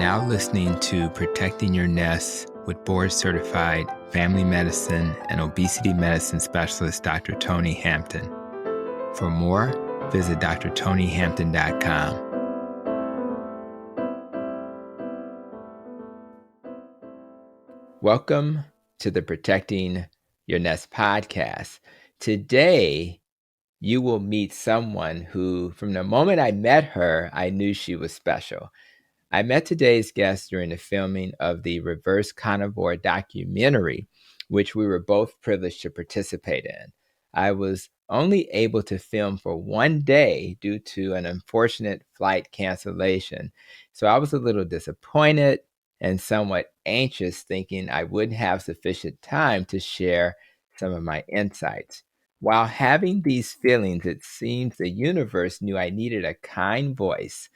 now listening to Protecting Your Nest with board-certified family medicine and obesity medicine specialist Dr. Tony Hampton. For more, visit drtonyhampton.com. Welcome to the Protecting Your Nest podcast. Today, you will meet someone who, from the moment I met her, I knew she was special. I met today's guest during the filming of the Reverse Carnivore documentary, which we were both privileged to participate in. I was only able to film for one day due to an unfortunate flight cancellation, so I was a little disappointed and somewhat anxious, thinking I wouldn't have sufficient time to share some of my insights. While having these feelings, it seems the universe knew I needed a kind voice,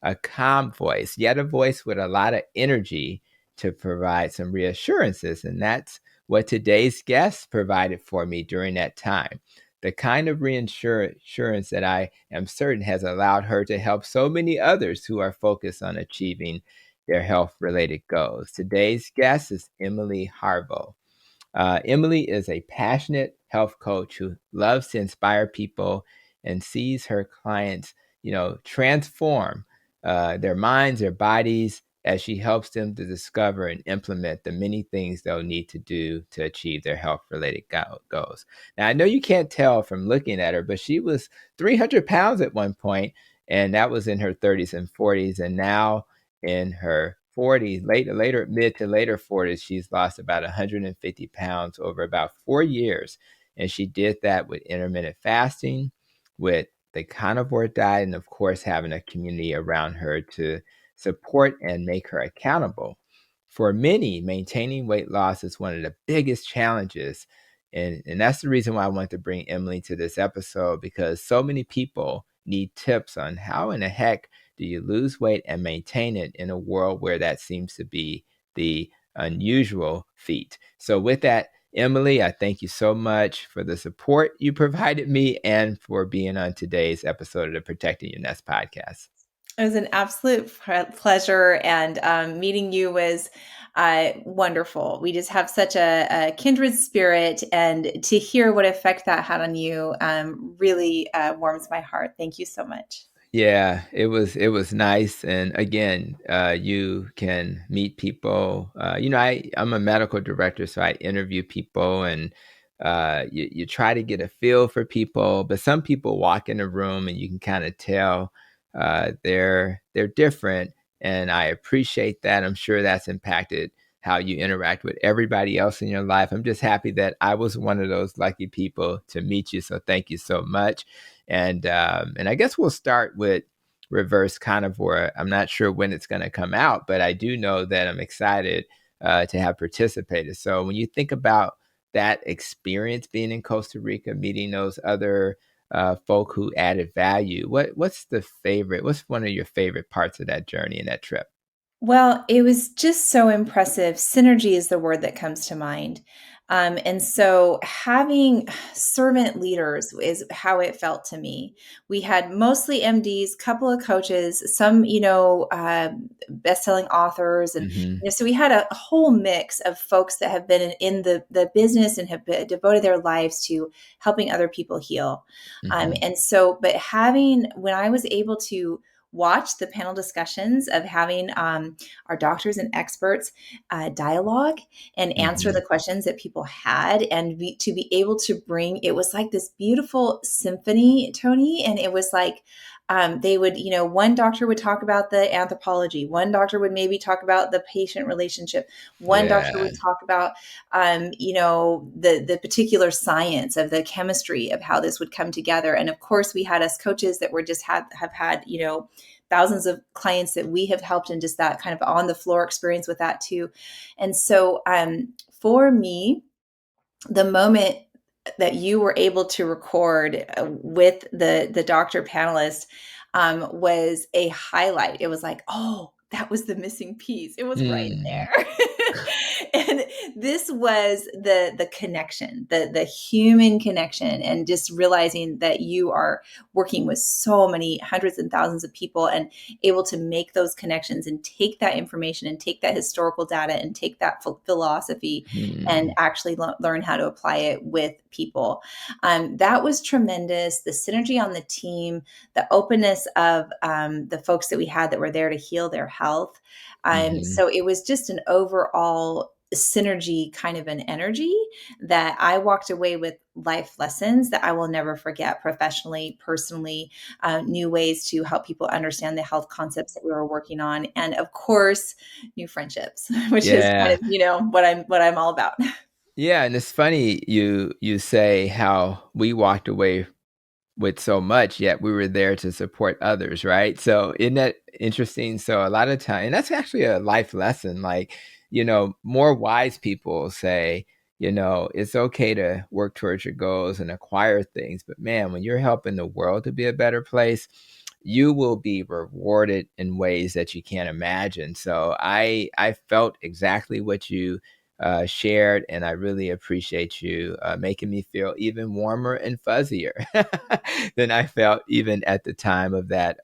a calm voice, yet a voice with a lot of energy to provide some reassurances. And that's what today's guest provided for me during that time. The kind of reassurance that I am certain has allowed her to help so many others who are focused on achieving their health-related goals. Today's guest is Emily Harveaux. Emily is a passionate health coach who loves to inspire people and sees her clients, transform their minds, their bodies, as she helps them to discover and implement the many things they'll need to do to achieve their health-related goals. Now, I know you can't tell from looking at her, but she was 300 pounds at one point, and that was in her 30s and 40s, and now in her 40s, mid to later 40s, she's lost about 150 pounds over about 4 years. And she did that with intermittent fasting, with the carnivore diet, and of course, having a community around her to support and make her accountable. For many, maintaining weight loss is one of the biggest challenges. And that's the reason why I want to bring Emily to this episode, because so many people need tips on how in the heck do you lose weight and maintain it in a world where that seems to be the unusual feat. So with that, Emily, I thank you so much for the support you provided me and for being on today's episode of the Protecting Your Nest podcast. It was an absolute pleasure, and meeting you was wonderful. We just have such a kindred spirit, and to hear what effect that had on you really warms my heart. Thank you so much. Yeah, it was nice. And again, you can meet people. I'm a medical director, so I interview people, and you try to get a feel for people. But some people walk in a room and you can kind of tell they're different, and I appreciate that. I'm sure that's impacted how you interact with everybody else in your life. I'm just happy that I was one of those lucky people to meet you. So thank you so much. And I guess we'll start with Reverse Carnivore. I'm not sure when it's going to come out, but I do know that I'm excited to have participated. So when you think about that experience being in Costa Rica, meeting those other folk who added value, what's one of your favorite parts of that journey and that trip? Well, it was just so impressive. Synergy is the word that comes to mind. And so having servant leaders is how it felt to me. We had mostly MDs, couple of coaches, some, best-selling authors. And so we had a whole mix of folks that have been in the business and have devoted their lives to helping other people heal. When I was able to watch the panel discussions of having our doctors and experts dialogue and answer the questions that people had, and to be able to bring, it was like this beautiful symphony, Tony. And it was like, they would, one doctor would talk about the anthropology. One doctor would maybe talk about the patient relationship. One doctor would talk about, the particular science of the chemistry of how this would come together. And of course, we had us coaches that were just have had, thousands of clients that we have helped, and just that kind of on the floor experience with that too. And so for me, the moment that you were able to record with the doctor panelist was a highlight. It was like, oh, that was the missing piece. It was right there. And this was the connection, the human connection, and just realizing that you are working with so many hundreds and thousands of people and able to make those connections and take that information and take that historical data and take that philosophy and Mm, actually learn how to apply it with people. That was tremendous. The synergy on the team, the openness of the folks that we had that were there to heal their health. mhm. So it was just an overall synergy kind of an energy that I walked away with life lessons that I will never forget professionally, personally, new ways to help people understand the health concepts that we were working on. And of course, new friendships, which is kind Yeah. of, what I'm all about. Yeah, and it's funny you say how we walked away with so much, yet we were there to support others, right? So isn't that interesting? So a lot of time, and that's actually a life lesson. Like, more wise people say, it's okay to work towards your goals and acquire things, but man, when you're helping the world to be a better place, you will be rewarded in ways that you can't imagine. So I felt exactly what you shared, and I really appreciate you making me feel even warmer and fuzzier than I felt even at the time of that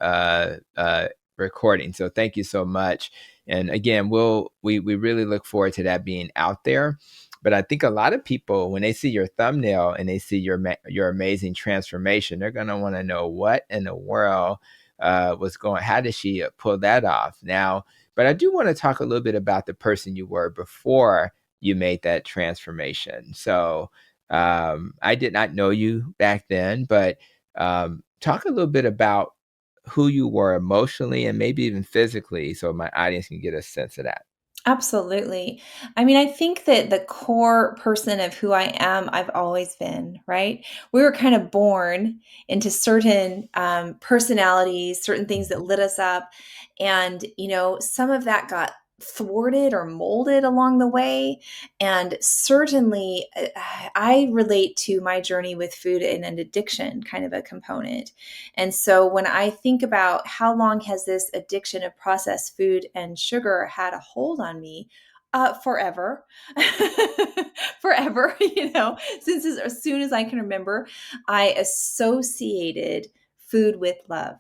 recording. So thank you so much. And again, we really look forward to that being out there. But I think a lot of people, when they see your thumbnail and they see your amazing transformation, they're going to want to know what in the world was going. How did she pull that off? Now, but I do want to talk a little bit about the person you were before you made that transformation. So I did not know you back then, but talk a little bit about who you were emotionally and maybe even physically so my audience can get a sense of that. Absolutely. I mean, I think that the core person of who I am, I've always been, right? We were kind of born into certain personalities, certain things that lit us up. And, some of that got thwarted or molded along the way. And certainly, I relate to my journey with food and an addiction kind of a component. And so when I think about how long has this addiction of processed food and sugar had a hold on me, forever, forever, since as soon as I can remember, I associated food with love.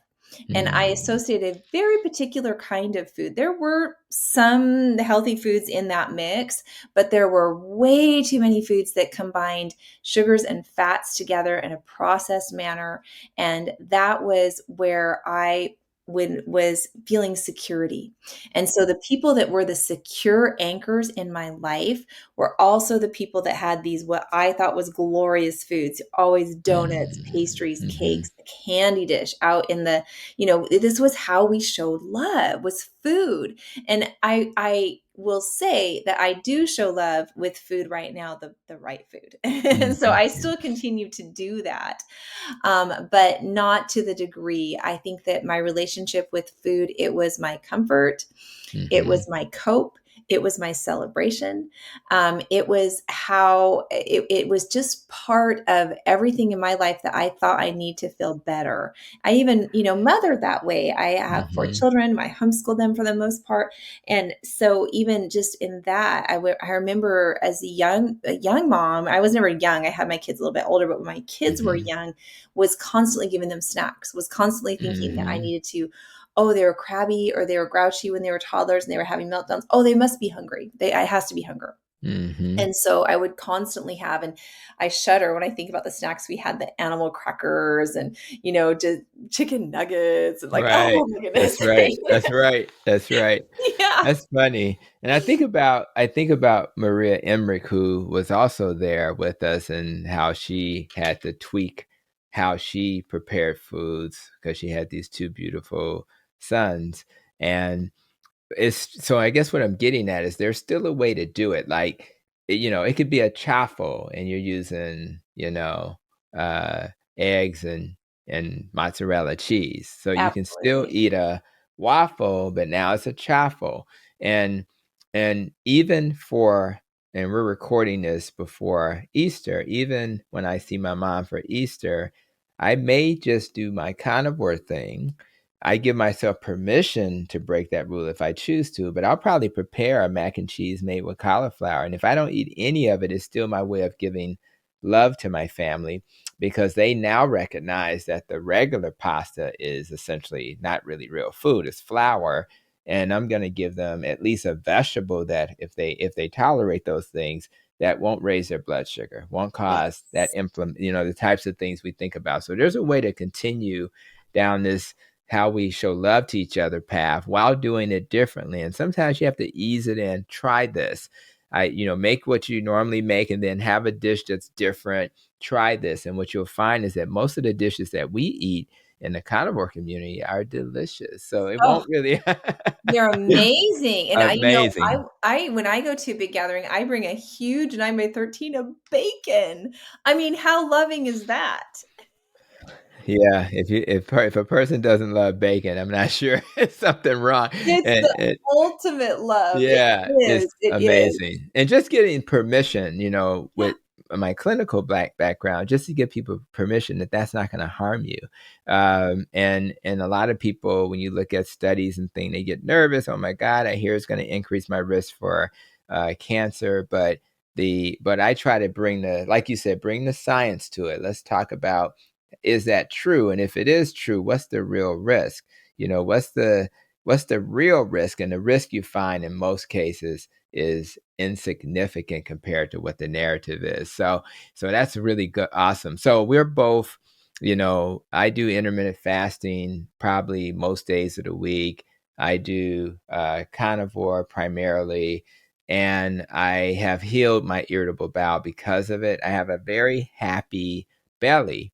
And I Mm, associated a very particular kind of food. There were some healthy foods in that mix, but there were way too many foods that combined sugars and fats together in a processed manner, and that was where I was feeling security. And so the people that were the secure anchors in my life were also the people that had these what I thought was glorious foods, always donuts, mm, pastries, mhm, cakes, the candy dish out in the, this was how we showed love, was food. And I will say that I do show love with food right now, the right food. And so I mhm, still continue to do that, but not to the degree. I think that my relationship with food, it was my comfort, it mhm, was my cope. It was my celebration. It was how it was just part of everything in my life that I thought I need to feel better. I even, mothered that way. I have four mhm, children. I homeschooled them for the most part. And so even just in that, I remember as a young mom, I was never young. I had my kids a little bit older, but when my kids were mhm, young, was constantly giving them snacks, was constantly thinking that I mhm, needed to, oh, they were crabby or they were grouchy when they were toddlers and they were having meltdowns. Oh, they must be hungry. It has to be hunger. mhm. And so I would constantly have, and I shudder when I think about the snacks. We had the animal crackers and, just chicken nuggets and like, Right. oh my goodness. That's right. That's right. That's right. Yeah. That's funny. And I think about Maria Emmerich, who was also there with us, and how she had to tweak how she prepared foods because she had these two beautiful sons. And it's so I guess what I'm getting at is there's still a way to do it. Like, it could be a chaffle and you're using, uh, eggs and mozzarella cheese. So you can still Absolutely. eat a waffle, but now it's a chaffle. And and even for and we're recording this before Easter, even when I see my mom for Easter, I may just do my carnivore thing, I give myself permission to break that rule if I choose to, but I'll probably prepare a mac and cheese made with cauliflower. And if I don't eat any of it, it's still my way of giving love to my family, because they now recognize that the regular pasta is essentially not really real food, it's flour. And I'm going to give them at least a vegetable that if they tolerate those things, that won't raise their blood sugar, won't cause that Yes. the types of things we think about. So there's a way to continue down this how we show love to each other path while doing it differently. And sometimes you have to ease it in. Try this. Make what you normally make and then have a dish that's different. Try this. And what you'll find is that most of the dishes that we eat in the carnivore community are delicious. So it Oh, won't really they're amazing. And amazing. I when I go to a big gathering, I bring a huge 9 by 13 of bacon. I mean, how loving is that? Yeah, if a person doesn't love bacon, I'm not sure it's something wrong. It's And, the ultimate love. It yeah, it's is. It is. amazing. And just getting permission, with my clinical black background, just to give people permission that that's not going to harm you. And a lot of people, when you look at studies and things, they get nervous. Oh my God, I hear it's going to increase my risk for cancer. But I try to bring like you said, bring the science to it. Let's talk about, is that true? And if it is true, what's the real risk? What's the real risk? And the risk you find in most cases is insignificant compared to what the narrative is. So that's really good. Awesome. So we're both, I do intermittent fasting probably most days of the week. I do carnivore primarily, and I have healed my irritable bowel because of it. I have a very happy belly.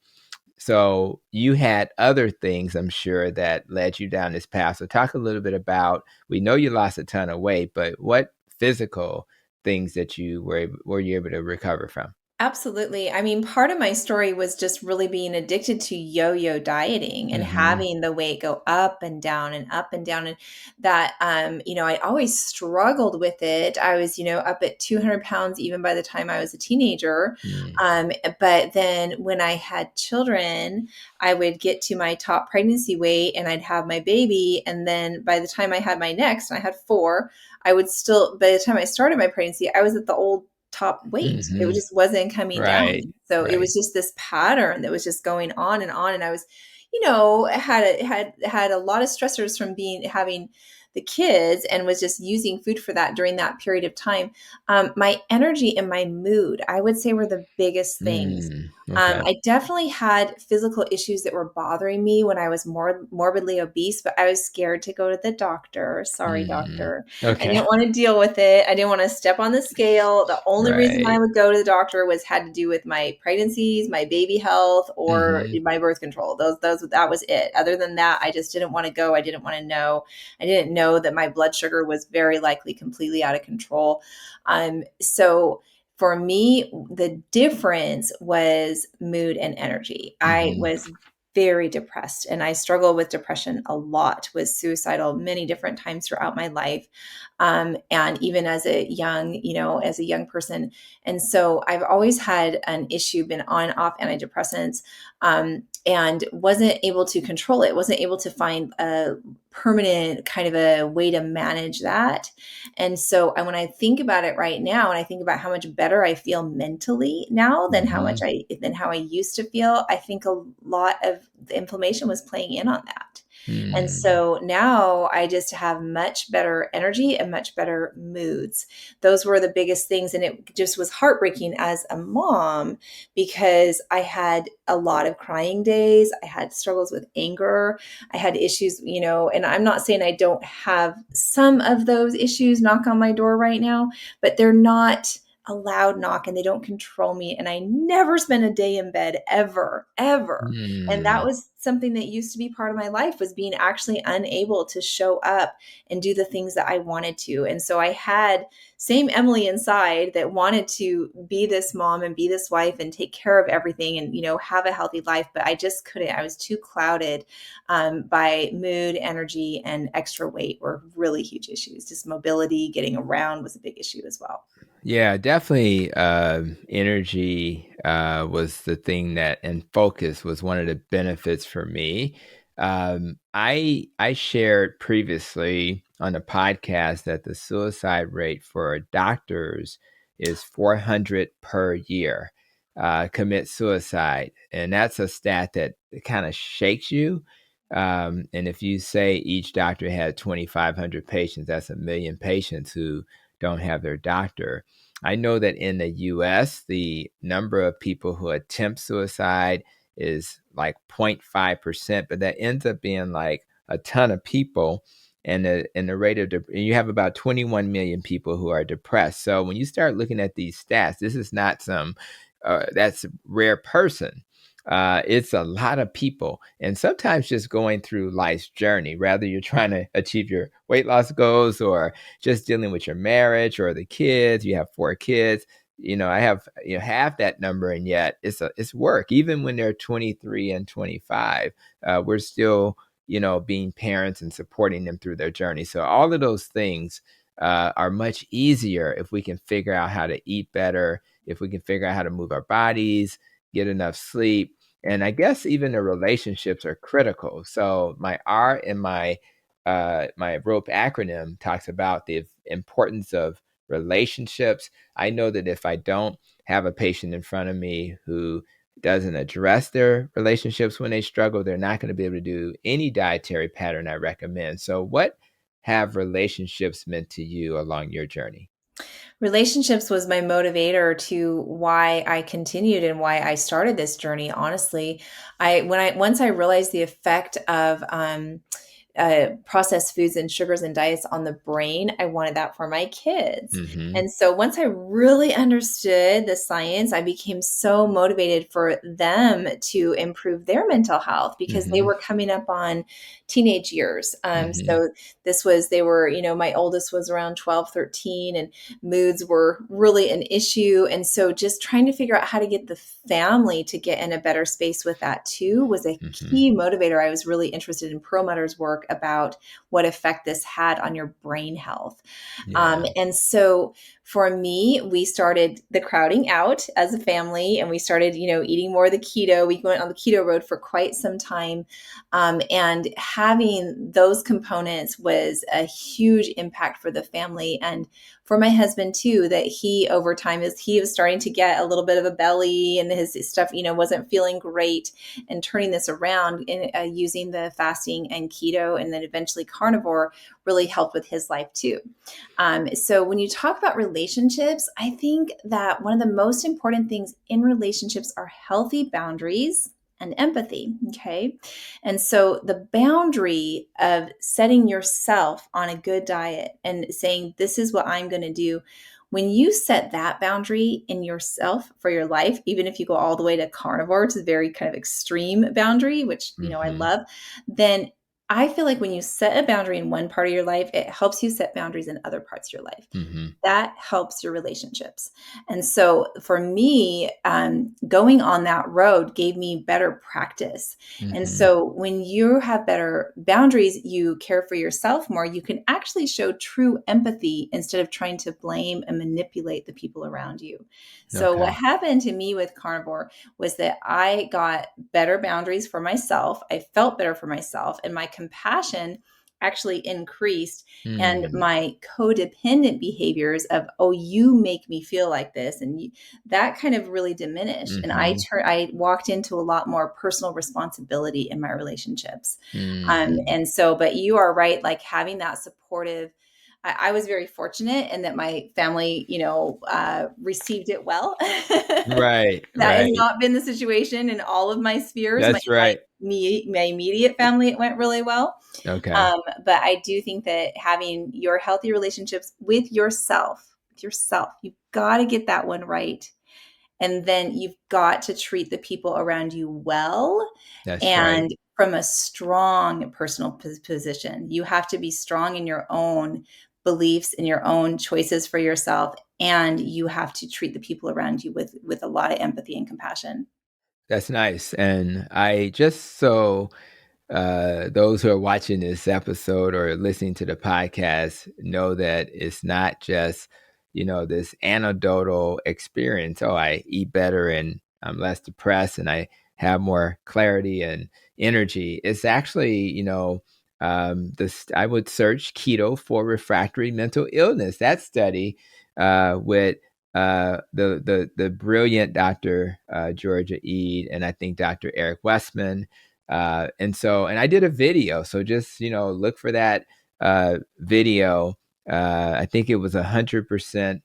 So you had other things, I'm sure, that led you down this path. So talk a little bit about, we know you lost a ton of weight, but what physical things that were you able to recover from? Absolutely. I mean, part of my story was just really being addicted to yo-yo dieting and Mm-hmm. having the weight go up and down and up and down. And that, I always struggled with it. I was, up at 200 pounds even by the time I was a teenager. But then when I had children, I would get to my top pregnancy weight and I'd have my baby. And then by the time I had my next, and I had four, by the time I started my pregnancy, I was at the old top weight. It Mm-hmm. just wasn't coming down. Right. So it Right. was just this pattern that was just going on and on. And I was, had a lot of stressors from having the kids and was just using food for that during that period of time. My energy and my mood, I would say, were the biggest things. Okay. I definitely had physical issues that were bothering me when I was more morbidly obese, but I was scared to go to the doctor. Sorry, Mm. doctor. I Okay. didn't want to deal with it. I didn't want to step on the scale. The only reason I Right. would go to the doctor had to do with my pregnancies, my baby health, or Mm-hmm. my birth control. That was it. Other than that, I just didn't want to go. I didn't want to know. I didn't know that my blood sugar was very likely completely out of control. So for me, the difference was mood and energy. I Mm-hmm. was very depressed and I struggled with depression a lot, was suicidal many different times throughout my life. And even as a young person. And so I've always had an issue, been on and off antidepressants, and wasn't able to control it, wasn't able to find a permanent kind of a way to manage that. And so when I think about it right now, and I think about how much better I feel mentally now Mm-hmm. than how I used to feel, I think a lot of the inflammation was playing in on that. And Mm. so now I just have much better energy and much better moods. Those were the biggest things. And it just was heartbreaking as a mom because I had a lot of crying days. I had struggles with anger. I had issues, and I'm not saying I don't have some of those issues knock on my door right now, but they're not a loud knock and they don't control me. And I never spent a day in bed ever, ever. And that Mm. was something that used to be part of my life, was being actually unable to show up and do the things that I wanted to. And so I had same Emily inside that wanted to be this mom and be this wife and take care of everything and, have a healthy life. But I just couldn't. I was too clouded by mood, energy, and extra weight were really huge issues. Just mobility, getting around was a big issue as well. Yeah, definitely. Energy was the thing and focus was one of the benefits for me. I shared previously on a podcast that the suicide rate for doctors is 400 per year commit suicide, and that's a stat that kind of shakes you. And if you say each doctor had 2,500 patients, that's 1 million patients who don't have their doctor. I know that in the U.S., the number of people who attempt suicide is like 0.5%, but that ends up being like a ton of people. And the rate of you have about 21 million people who are depressed. So when you start looking at these stats, this is not some that's a rare person. It's a lot of people, and sometimes just going through life's journey, whether you're trying to achieve your weight loss goals or just dealing with your marriage or the kids. You have 4 kids. I have half that number, and yet it's work. Even when they're 23 and 25, we're still being parents and supporting them through their journey. So all of those things are much easier if we can figure out how to eat better, if we can figure out how to move our bodies, get enough sleep. And I guess even the relationships are critical. So my R in my ROPE acronym talks about the importance of relationships. I know that if I don't have a patient in front of me who doesn't address their relationships when they struggle, they're not going to be able to do any dietary pattern I recommend. So what have relationships meant to you along your journey? Relationships was my motivator to why I continued and why I started this journey. Honestly, once I realized the effect of processed foods and sugars and diets on the brain, I wanted that for my kids. Mm-hmm. And so once I really understood the science, I became so motivated for them to improve their mental health because they Mm-hmm. were coming up on teenage years. Mm-hmm. So they were, my oldest was around 12, 13, and moods were really an issue. And so just trying to figure out how to get the family to get in a better space with that too was a Mm-hmm. key motivator. I was really interested in Perlmutter's work about what effect this had on your brain health. Yeah. And so for me, we started the crowding out as a family, and we started, eating more of the keto. We went on the keto road for quite some time. And having those components was a huge impact for the family and for my husband too, that he over time as he was starting to get a little bit of a belly and his stuff, wasn't feeling great, and turning this around and using the fasting and keto and then eventually carnivore really helped with his life too. So when you talk about relationships, I think that one of the most important things in relationships are healthy boundaries and empathy. Okay. And so the boundary of setting yourself on a good diet and saying, this is what I'm going to do. When you set that boundary in yourself for your life, even if you go all the way to carnivore, which is a very kind of extreme boundary, which, I Mm-hmm. love, then I feel like when you set a boundary in one part of your life, it helps you set boundaries in other parts of your life. Mm-hmm. That helps your relationships. And so for me, going on that road gave me better practice. And Mm-hmm. so when you have better boundaries, you care for yourself more, you can actually show true empathy instead of trying to blame and manipulate the people around you. So what Okay. happened to me with carnivore was that I got better boundaries for myself. I felt better for myself, and my compassion actually increased, and Mm. my codependent behaviors of, oh, you make me feel like this, and that kind of really diminished, and Mm-hmm. I walked into a lot more personal responsibility in my relationships. Mm-hmm. And so, but you are right, like having that supportive, I was very fortunate in that my family, received it well. Right, That has right. not been the situation in all of my spheres. That's right. My immediate family, it went really well. Okay. But I do think that having your healthy relationships with yourself, you've got to get that one right. And then you've got to treat the people around you well That's right. and from a strong personal position. You have to be strong in your own beliefs and your own choices for yourself. And you have to treat the people around you with a lot of empathy and compassion. That's nice. And I just so those who are watching this episode or listening to the podcast know that it's not just, this anecdotal experience. Oh, I eat better and I'm less depressed and I have more clarity and energy. It's actually, this I would search keto for refractory mental illness. That study with the brilliant Dr. Georgia Ede and I think Dr. Eric Westman. And I did a video. So just, look for that video. I think it was 100%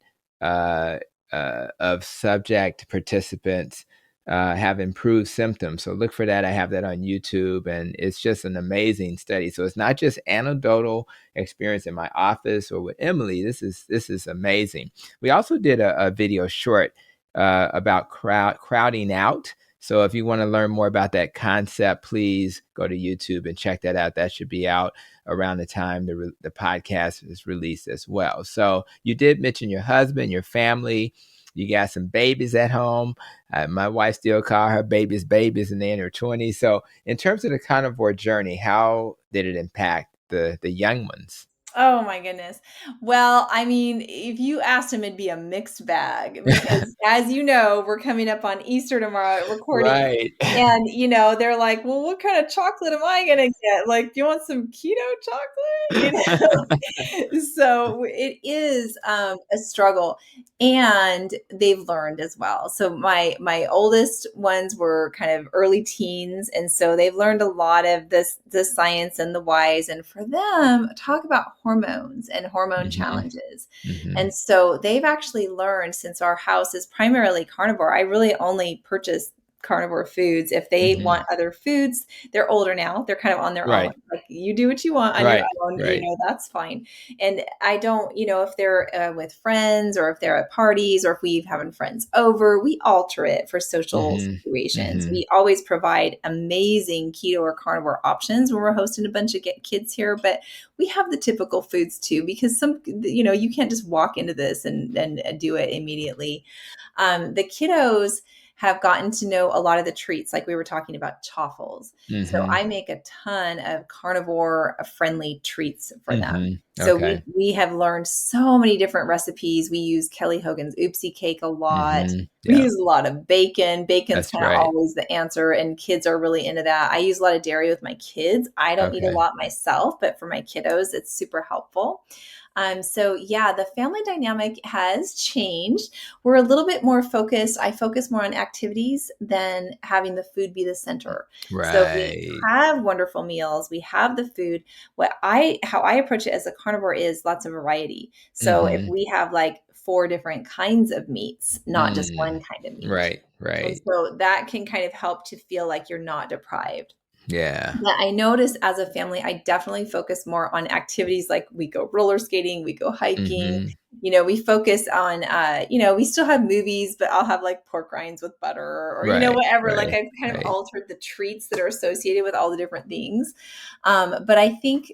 of subject participants have improved symptoms. So look for that. I have that on YouTube, and it's just an amazing study. So it's not just anecdotal experience in my office or with Emily. This is amazing. We also did a video short about crowding out. So if you want to learn more about that concept, please go to YouTube and check that out. That should be out around the time the podcast is released as well. So you did mention your husband, your family. You got some babies at home. My wife still call her babies, and they're in their 20s. So in terms of the carnivore journey, how did it impact the young ones? Oh my goodness. Well, I mean, if you asked him, it'd be a mixed bag because, as you know, we're coming up on Easter tomorrow recording. Right. And, they're like, well, what kind of chocolate am I going to get? Like, do you want some keto chocolate? So it is a struggle, and they've learned as well. So my oldest ones were kind of early teens, and so they've learned a lot of the science and the whys. And for them, talk about hormones and hormone Mm-hmm. challenges. Mm-hmm. And so they've actually learned, since our house is primarily carnivore, I really only purchase carnivore foods. If they Mm-hmm. want other foods, they're older now. They're kind of on their own. Right. Like, you do what you want on your Right. own, Right. that's fine. And I don't, if they're with friends or if they're at parties or if we've having friends over, we alter it for social Mm-hmm. situations. Mm-hmm. We always provide amazing keto or carnivore options when we're hosting a bunch of kids here, but we have the typical foods too, because you can't just walk into this and do it immediately. The kiddos have gotten to know a lot of the treats, like we were talking about chaffles. So Mm-hmm. I make a ton of carnivore friendly treats for them. Mm-hmm. So Okay. we have learned so many different recipes. We use Kelly Hogan's Oopsie Cake a lot. Mm-hmm. We Yeah, use a lot of bacon. Bacon's that's kind of right. always the answer, and kids are really into that. I use a lot of dairy with my kids. I don't eat a Okay. lot myself, but for my kiddos, it's super helpful. So yeah, the family dynamic has changed. We're a little bit more focused. I focus more on activities than having the food be the center. So we Right. have wonderful meals. We have the food. How I approach it as a carnivore is lots of variety. So if Mm-hmm. we have like 4 different kinds of meats, not just one Mm. kind of meat. Right. And Right. so that can kind of help to feel like you're not deprived. Yeah. But I noticed as a family, I definitely focus more on activities like we go roller skating, we go hiking. Mm-hmm. We focus on, we still have movies, but I'll have like pork rinds with butter or, Right. whatever. Like, Right. I've kind of Right. altered the treats that are associated with all the different things. But I think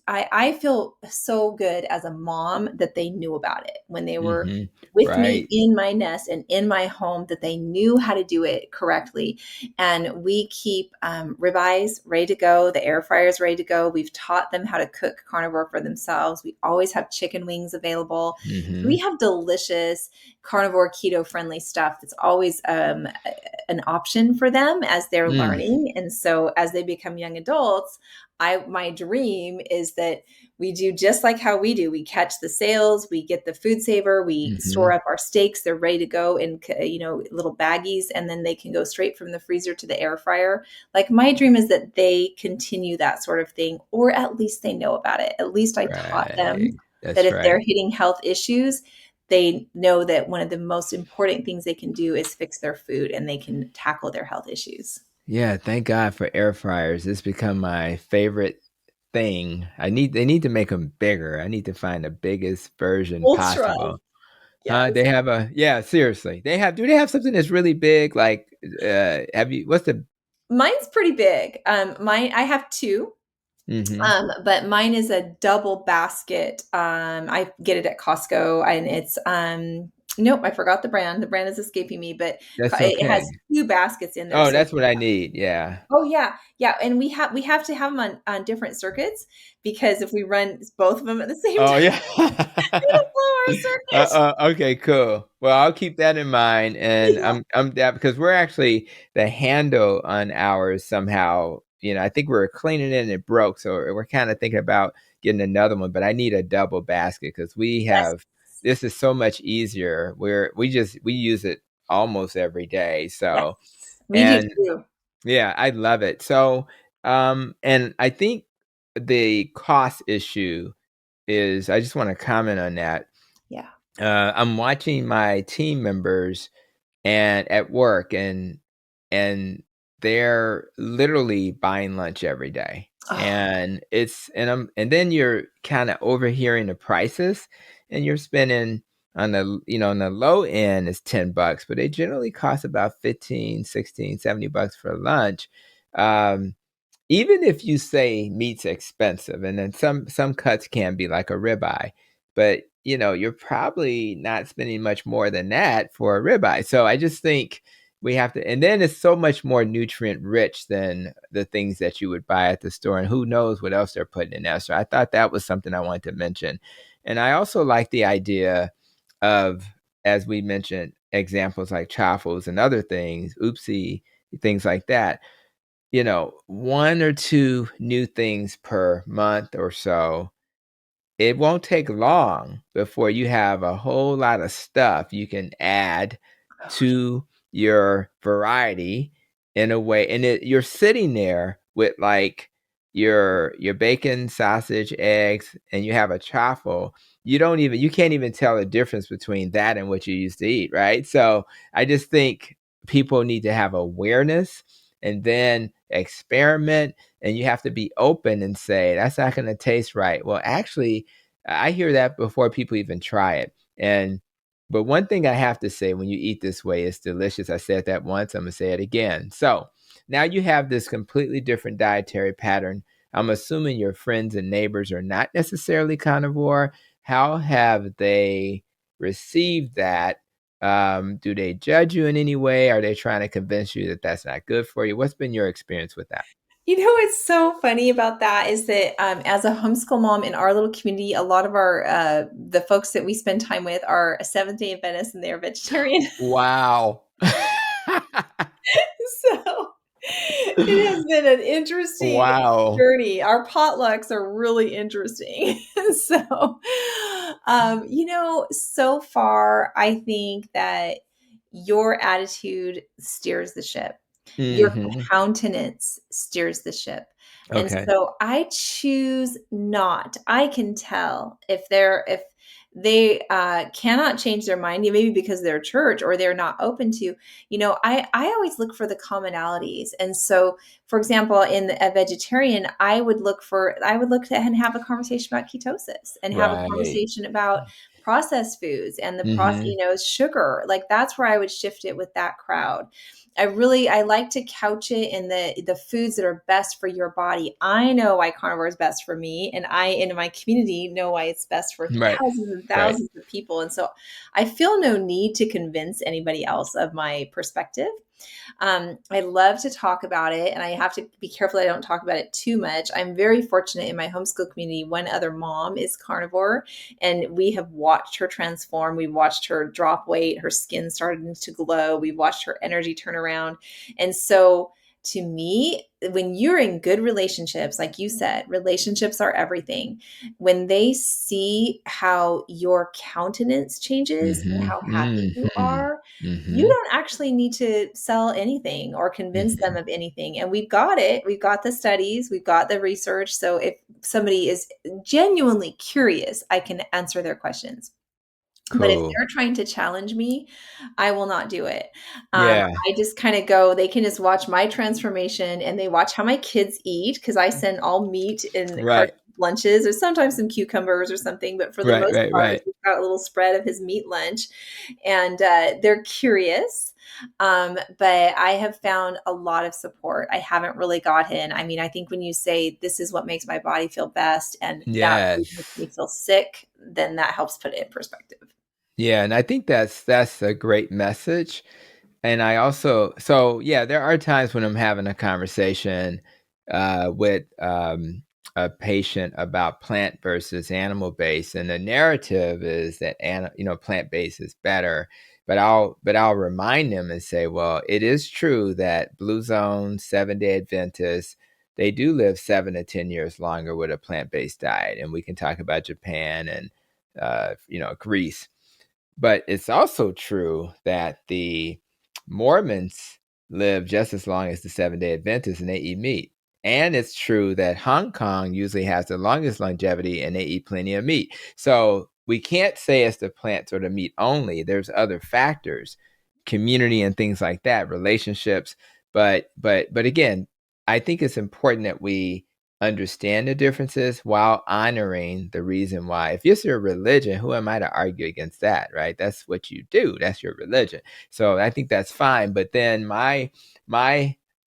I feel so good as a mom that they knew about it when they were Mm-hmm. with me Right. in my nest and in my home, that they knew how to do it correctly. And we keep ribeyes ready to go. The air fryer is ready to go. We've taught them how to cook carnivore for themselves. We always have chicken wings available. So we Mm-hmm. have delicious carnivore keto friendly stuff that's always an option for them as they're Mm. learning. And so as they become young adults, my dream is that we do just like how we do. We catch the sales, we get the food saver, we store Mm-hmm. up our steaks. They're ready to go in, little baggies, and then they can go straight from the freezer to the air fryer. Like, my dream is that they continue that sort of thing, or at least they know about it. At least I taught Right. them that That's if they're right. hitting health issues, they know that one of the most important things they can do is fix their food and they can tackle their health issues. Yeah, thank God for air fryers. It's become my favorite thing. They need to make them bigger. I need to find the biggest version Ultra. possible. Huh? Yes. They have yeah, seriously. Do they have something that's really big? Like, have you, what's the, Mine's pretty big. I have two. mm-hmm. But mine is a double basket. I get it at Costco, and Nope, I forgot the brand. The brand is escaping me, but That's it okay. has 2 baskets in there. Oh, So that's what I need. Yeah. oh yeah, yeah, and we have to have them on different circuits because if we run both of them at the same Oh, time, yeah. it'll blow our circuit. Okay, cool. Well, I'll keep that in mind, and Yeah. I'm that because we're actually the handle on ours somehow, I think we were cleaning it and it broke, so we're kinda thinking about getting another one, but I need a double basket because we Yes. have this is so much easier. We use it almost every day, Yes. so We do and too. yeah, I love it. So, and I think the cost issue is I just wanna comment on that. Yeah. I'm watching my team members and at work and they're literally buying lunch every day. Oh, And then you're kind of overhearing the prices and you're spending on the low end is $10, but they generally cost about 15, 16, $70 for lunch. Um, Even if you say meat's expensive, and then some cuts can be like a ribeye, but, you're probably not spending much more than that for a ribeye. So I just think we have to and then it's so much more nutrient rich than the things that you would buy at the store, and who knows what else they're putting in there. So I thought that was something I wanted to mention. And I also like the idea of, as we mentioned, examples like chaffles and other things, oopsie, things like that, one or two new things per month or so. It won't take long before you have a whole lot of stuff you can add oh, to your variety in a way, and you're sitting there with like your bacon, sausage, eggs, and you have a chaffle. You can't even tell the difference between that and what you used to eat, right? So I just think people need to have awareness and then experiment, and you have to be open and say that's not going to taste right. Well, actually, I hear that before people even try it. And but one thing I have to say, when you eat this way, it's delicious. I said that once, I'm gonna say it again. So now you have this completely different dietary pattern. I'm assuming your friends and neighbors are not necessarily carnivore. How have they received that? Do they judge you in any way? Are they trying to convince you that that's not good for you? What's been your experience with that? you know what's so funny about that is that as a homeschool mom in our little community, a lot of our the folks that we spend time with are a Seventh-day Adventist and they're vegetarian. Wow. So it has been an interesting Wow. journey. Our potlucks are really interesting. So, so far, I think that your attitude steers the ship. Your Mhm. countenance steers the ship. And Okay. so I choose not. I can tell if they cannot change their mind, maybe because they're church or they're not open to, I always look for the commonalities. And so, for example, in a vegetarian, I would look at and have a conversation about ketosis and have a Right. conversation about processed foods and Mhm. sugar. Like that's where I would shift it with that crowd. I like to couch it in the foods that are best for your body. I know why carnivore is best for me, and I in my community know why it's best for Right. thousands and Right. thousands of people. And so I feel no need to convince anybody else of my perspective. I love to talk about it, and I have to be careful that I don't talk about it too much. I'm very fortunate in my homeschool community. One other mom is carnivore, and we have watched her transform. We watched her drop weight. Her skin started to glow. We watched her energy turn around. And so, to me, when you're in good relationships, like you said, relationships are everything. When they see how your countenance changes and Mhm. how happy you Mhm. are, you Mhm. don't actually need to sell anything or convince them Mhm. of anything. And we've got it. We've got the studies, we've got the research. So if somebody is genuinely curious, I can answer their questions. But if Cool. they're trying to challenge me, I will not do it. Yeah. I just kind of go, they can just watch my transformation and they watch how my kids eat because I send all meat in Right. carton lunches or sometimes some cucumbers or something. But for the Right, most right, part, right. we've got a little spread of his meat lunch and they're curious. But I have found a lot of support. I haven't really got in. I mean, I think when you say this is what makes my body feel best and that food makes me Yes. feel sick, then that helps put it in perspective. Yeah, and I think that's a great message. And I also, so yeah, there are times when I'm having a conversation with a patient about plant versus animal based, and the narrative is that plant based is better. But I'll remind them and say, well, it is true that Blue Zone 7-day Adventists, they do live 7 to 10 years longer with a plant based diet, and we can talk about Japan and Greece. But it's also true that the Mormons live just as long as the 7-day Adventists and they eat meat. And it's true that Hong Kong usually has the longest longevity and they eat plenty of meat. So we can't say it's the plants or the meat only. There's other factors, community and things like that, relationships. But again, I think it's important that we understand the differences while honoring the reason why. If it's your religion, who am I to argue against that, right? That's what you do. That's your religion. So I think that's fine. But then my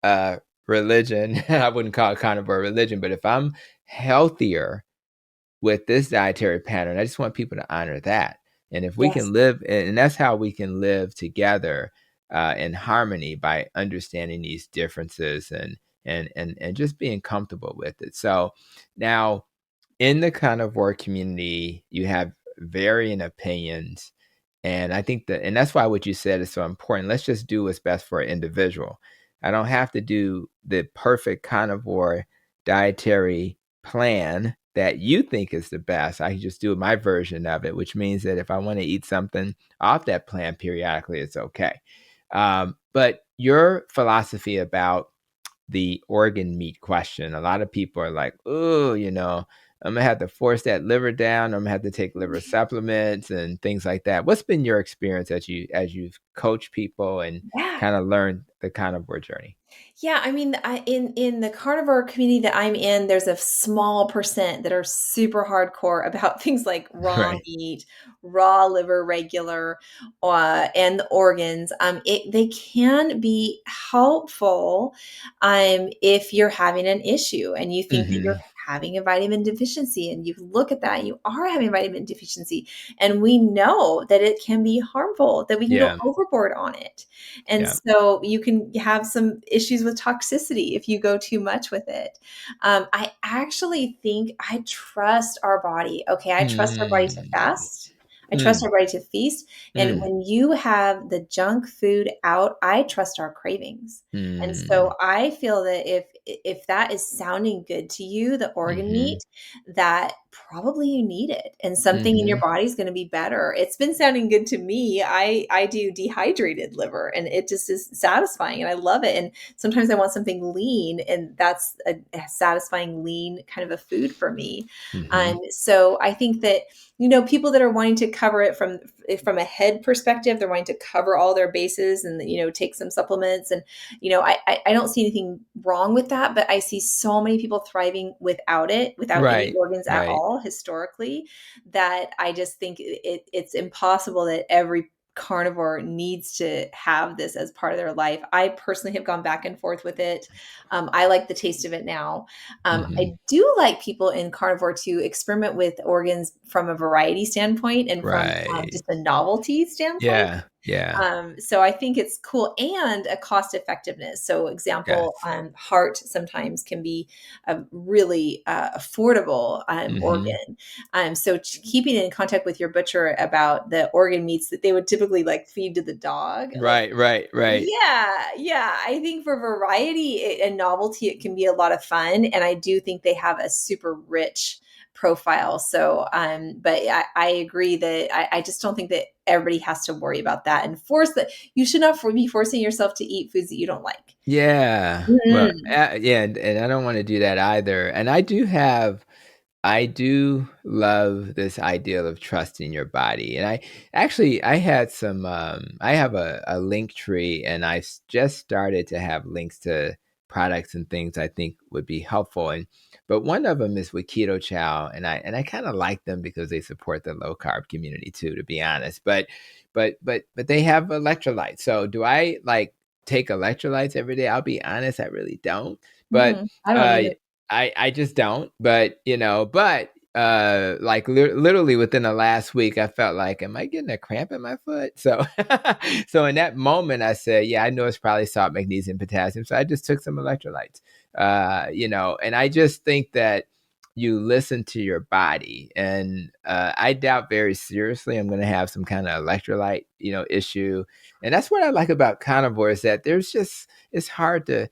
uh religion, I wouldn't call it carnivore religion, but if I'm healthier with this dietary pattern, I just want people to honor that. And if we Yes. can live, and that's how we can live together in harmony, by understanding these differences and just being comfortable with it. So now in the carnivore community, you have varying opinions. And I think and that's why what you said is so important. Let's just do what's best for an individual. I don't have to do the perfect carnivore dietary plan that you think is the best. I can just do my version of it, which means that if I want to eat something off that plan periodically, it's okay. But your philosophy about the organ meat question, a lot of people are like, oh, I'm gonna have to force that liver down. I'm gonna have to take liver supplements and things like that. What's been your experience as you've coached people and Yeah. kind of learned the carnivore journey? Yeah, I mean, in the carnivore community that I'm in, there's a small percent that are super hardcore about things like raw Right. meat, raw liver, regular, and the organs. They can be helpful, if you're having an issue and you think that you're Hmm. having a vitamin deficiency, and you look at that and you are having a vitamin deficiency, and we know that it can be harmful, that we can go Yeah. overboard on it. And Yeah. so you can have some issues with toxicity if you go too much with it. I actually think I trust our body. Okay, I trust our body to Mm. fast. I trust Mm. our body to feast. And Mm. when you have the junk food out, I trust our cravings. And so Mm. I feel that if that is sounding good to you, the organ Hmm. meat, that probably you need it, and something in your Hmm. body is going to be better. It's been sounding good to me. I do dehydrated liver, and it just is satisfying, and I love it. And sometimes I want something lean, and that's a satisfying lean kind of a food for me. Hmm. So I think that, people that are wanting to cover it from a head perspective, they're wanting to cover all their bases and take some supplements, and I don't see anything wrong with that, but I see so many people thriving without it, without any Right. organs at Right. all historically, that I just think it's impossible that every carnivore needs to have this as part of their life. I personally have gone back and forth with it. I like the taste of it now. Hmm. I do like people in carnivore to experiment with organs from a variety standpoint and from Right. just a novelty standpoint. Yeah. Yeah. So I think it's cool, and a cost effectiveness. So example, Yes. heart sometimes can be a really affordable Hmm. organ. So keeping in contact with your butcher about the organ meats that they would typically like feed to the dog, like, Right. Right. Right. yeah, I think for variety and novelty, it can be a lot of fun. And I do think they have a super rich profile. So, but I agree that I just don't think that everybody has to worry about that and force that. You should not be forcing yourself to eat foods that you don't like. Yeah. Well, Mhm. yeah, and I don't want to do that either. And I do love this idea of trusting your body. And I had I have a link tree, and just started to have links to products and things I think would be helpful. But one of them is with Keto Chow, and I kind of like them because they support the low carb community too, to be honest. But they have electrolytes. So do I like take electrolytes every day? I'll be honest, I really don't. But I don't uh either. I just don't, but like literally within the last week, I felt like, am I getting a cramp in my foot? So, so in that moment, I said, yeah, I know it's probably salt, magnesium, potassium. So I just took some electrolytes, and I just think that you listen to your body, and I doubt very seriously I'm going to have some kind of electrolyte, issue. And that's what I like about carnivore is that it's hard to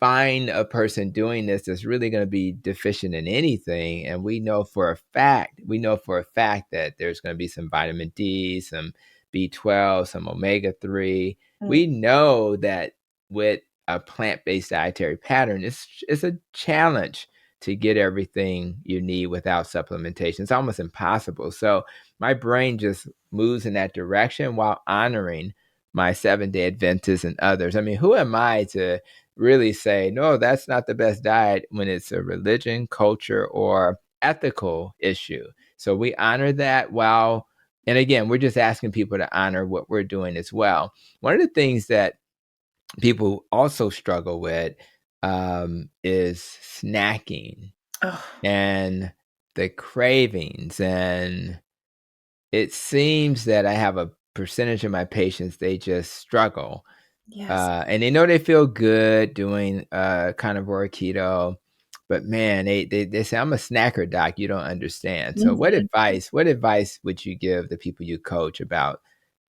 find a person doing this that's really going to be deficient in anything. And we know for a fact that there's going to be some vitamin D, some B12, some omega-3. We know that with a plant-based dietary pattern, it's a challenge to get everything you need without supplementation. It's almost impossible. So my brain just moves in that direction while honoring my Seventh-day Adventists and others. I mean, who am I to really say, no, that's not the best diet when it's a religion, culture, or ethical issue? So we honor that and again, we're just asking people to honor what we're doing as well. One of the things that people also struggle with is snacking Oh, and the cravings. And it seems that I have a percentage of my patients, they just struggle. yes. And they know they feel good doing carnivore keto, but man, they say, I'm a snacker, doc. You don't understand. So Mhm. what advice would you give the people you coach about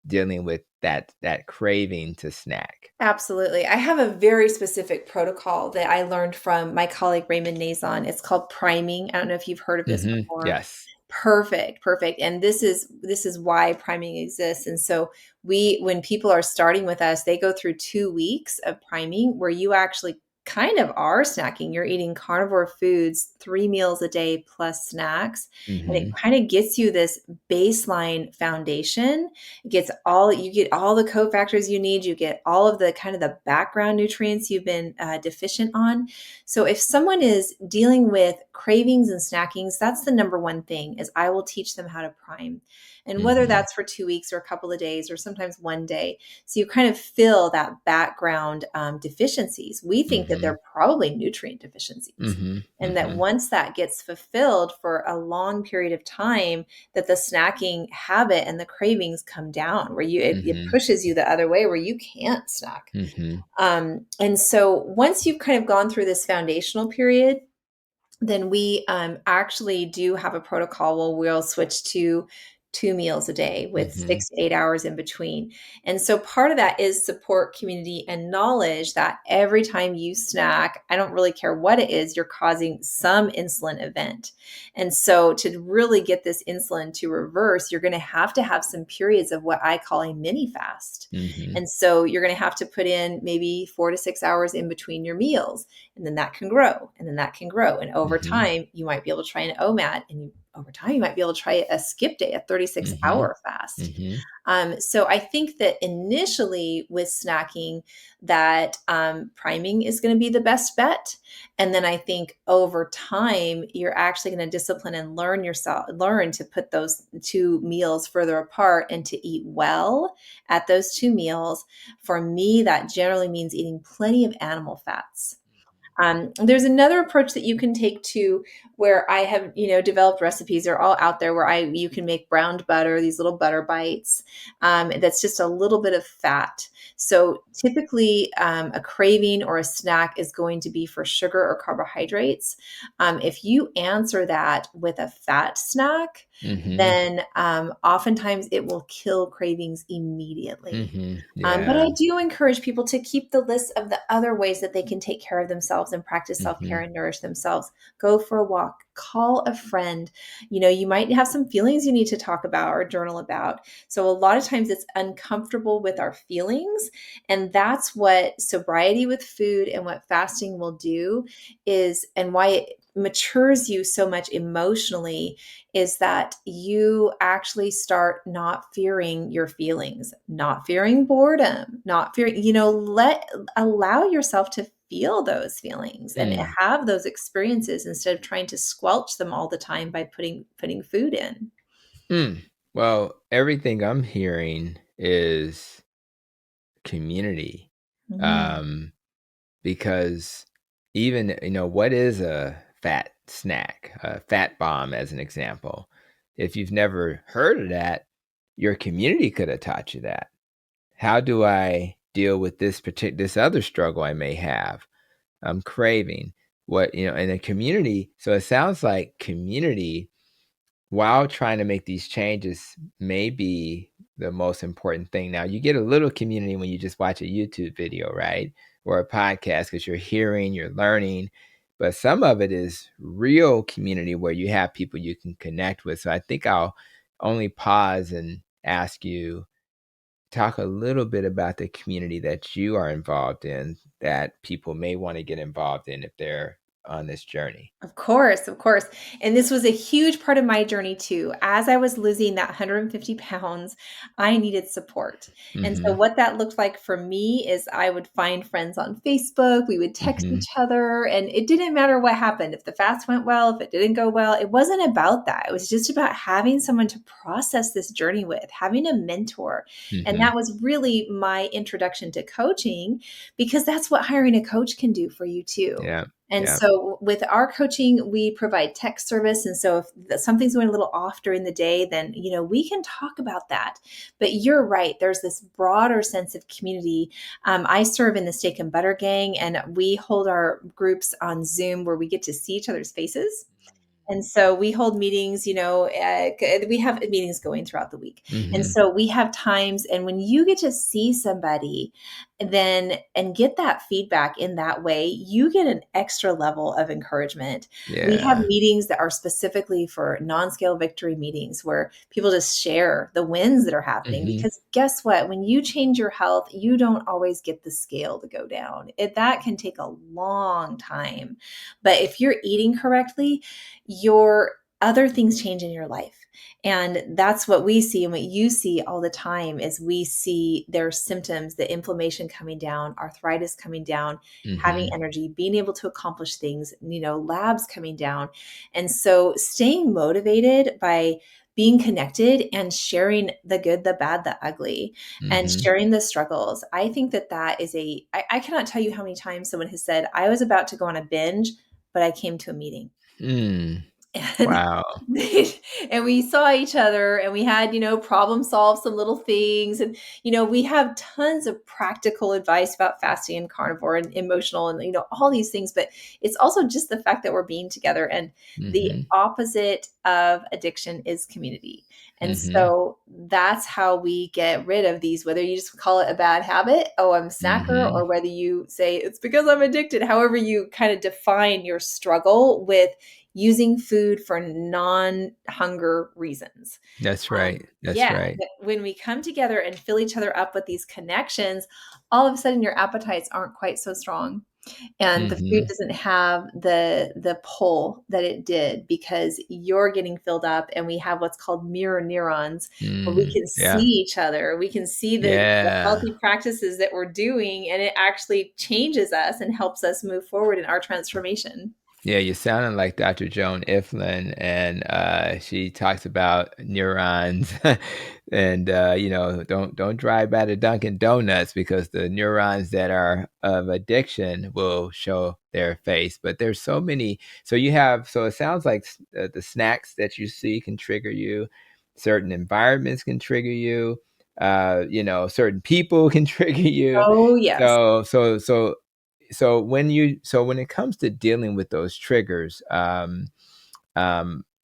dealing with that craving to snack? Absolutely. I have a very specific protocol that I learned from my colleague Raymond Nazon. It's called priming. I don't know if you've heard of this before. Yes. Perfect, perfect. And this is why priming exists. And so when people are starting with us, they go through 2 weeks of priming where you actually kind of are snacking. You're eating carnivore foods, 3 meals a day plus snacks, and it Mm-hmm. kind of gets you this baseline foundation. You get all the cofactors you need. You get all of the kind of the background nutrients you've been deficient on. So if someone is dealing with cravings and snackings, that's the number one thing is I will teach them how to prime. And whether Mm-hmm. that's for 2 weeks or a couple of days or sometimes one day. So you kind of fill that background deficiencies. We think that Mm-hmm. they're probably nutrient deficiencies. Mm-hmm. And that Mm-hmm. once that gets fulfilled for a long period of time, that the snacking habit and the cravings come down where it Mm-hmm. pushes you the other way where you can't snack. Mm-hmm. And so once you've kind of gone through this foundational period, then we actually do have a protocol where we'll switch to 2 meals a day with Mm-hmm. 6 to 8 hours in between. And so part of that is support, community, and knowledge that every time you snack, I don't really care what it is, you're causing some insulin event. And so to really get this insulin to reverse, you're going to have some periods of what I call a mini fast. Mm-hmm. And so you're going to have to put in maybe 4 to 6 hours in between your meals, and then that can grow, and then that can grow. And over Mm-hmm. time, you might be able to try an OMAD, and over time, you might be able to try a skip day, a 36 Mm-hmm. hour fast. Mm-hmm. So I think that initially with snacking, that priming is going to be the best bet. And then I think over time, you're actually going to discipline and learn to put those 2 meals further apart and to eat well at those 2 meals. For me, that generally means eating plenty of animal fats. There's another approach that you can take to where I have, developed recipes. They're all out there where you can make browned butter, these little butter bites. That's just a little bit of fat. So typically, a craving or a snack is going to be for sugar or carbohydrates. If you answer that with a fat snack, Mm-hmm. then oftentimes it will kill cravings immediately. Mm-hmm. But I Yeah. do encourage people to keep the list of the other ways that they can take care of themselves and practice self care Mm-hmm. and nourish themselves. Go for a walk, call a friend. You might have some feelings you need to talk about or journal about. So, a lot of times it's uncomfortable with our feelings. And that's what sobriety with food and what fasting will do and why it matures you so much emotionally is that you actually start not fearing your feelings, not fearing boredom, not fearing, allow yourself to feel those feelings and Mm. have those experiences instead of trying to squelch them all the time by putting food in. Mm. Well, everything I'm hearing is community. Mhm. Um, because even, what is a fat snack, a fat bomb as an example. If you've never heard of that, your community could have taught you that. How do I deal with this other struggle I may have? I'm craving what, in a community. So it sounds like community, while trying to make these changes, may be the most important thing. Now, you get a little community when you just watch a YouTube video, right? Or a podcast, because you're hearing, you're learning. But some of it is real community where you have people you can connect with. So I think I'll only pause and ask you, talk a little bit about the community that you are involved in that people may want to get involved in if they're on this journey. Of course, of course. And this was a huge part of my journey too. As I was losing that 150 pounds, I needed support. And so Mhm. what that looked like for me is I would find friends on Facebook, we would text Mhm. each other, and it didn't matter what happened. If the fast went well, if it didn't go well, it wasn't about that. It was just about having someone to process this journey with, having a mentor. And that Mhm. was really my introduction to coaching, because that's what hiring a coach can do for you too. Yeah. And Yeah. so with our coaching, we provide text service. And so if something's going a little off during the day, then, we can talk about that. But you're right. There's this broader sense of community. I serve in the steak and butter gang, and we hold our groups on Zoom where we get to see each other's faces. And so we hold meetings, we have meetings going throughout the week. And Mhm. so we have times, and when you get to see somebody then and get that feedback in that way, you get an extra level of encouragement. We have Yeah. meetings that are specifically for non-scale victory meetings where people just share the wins that are happening. Mhm. Because guess what? When you change your health, you don't always get the scale to go down. That can take a long time. But if you're eating correctly, your other things change in your life. And that's what we see, and what you see all the time is we see their symptoms, the inflammation coming down, arthritis coming down, having Mhm. energy, being able to accomplish things, labs coming down. And so staying motivated by being connected and sharing the good, the bad, the ugly, and Mhm. sharing the struggles. I think that is I cannot tell you how many times someone has said, I was about to go on a binge, but I came to a meeting. Mm. And Wow. and we saw each other, and we had, problem solve some little things. And, we have tons of practical advice about fasting and carnivore and emotional and, all these things. But it's also just the fact that we're being together. And the Mhm. opposite of addiction is community. And Mhm. so that's how we get rid of these, whether you just call it a bad habit, oh, I'm a snacker, Mhm. or whether you say it's because I'm addicted, however you kind of define your struggle with using food for non-hunger reasons. That's right. That's Yeah, right. but when we come together and fill each other up with these connections, all of a sudden your appetites aren't quite so strong, and the food Mhm. doesn't have the pull that it did, because you're getting filled up, and we have what's called mirror neurons, where we Mm. can see Yeah. each other, we can see the Yeah. healthy practices that we're doing, and it actually changes us and helps us move forward in our transformation. Yeah, you're sounding like Dr. Joan Iflin, and she talks about neurons, and don't drive by the Dunkin' Donuts because the neurons that are of addiction will show their face. But there's so many. So it sounds like the snacks that you see can trigger you. Certain environments can trigger you. Certain people can trigger you. Oh, yes. So when it comes to dealing with those triggers,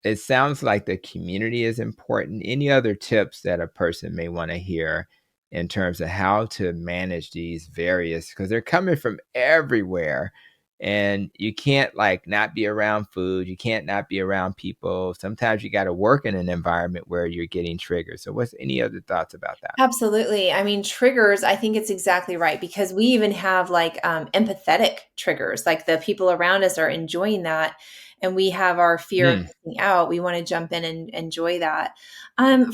it sounds like the community is important. Any other tips that a person may want to hear in terms of how to manage these various, because they're coming from everywhere, and you can't like not be around food, you can't not be around people. Sometimes you got to work in an environment where you're getting triggered. So what's any other thoughts about that? Absolutely. I mean, triggers, I think it's exactly right, because we even have like empathetic triggers, like the people around us are enjoying that. And we have our fear of Mm, missing out. We want to jump in and enjoy that.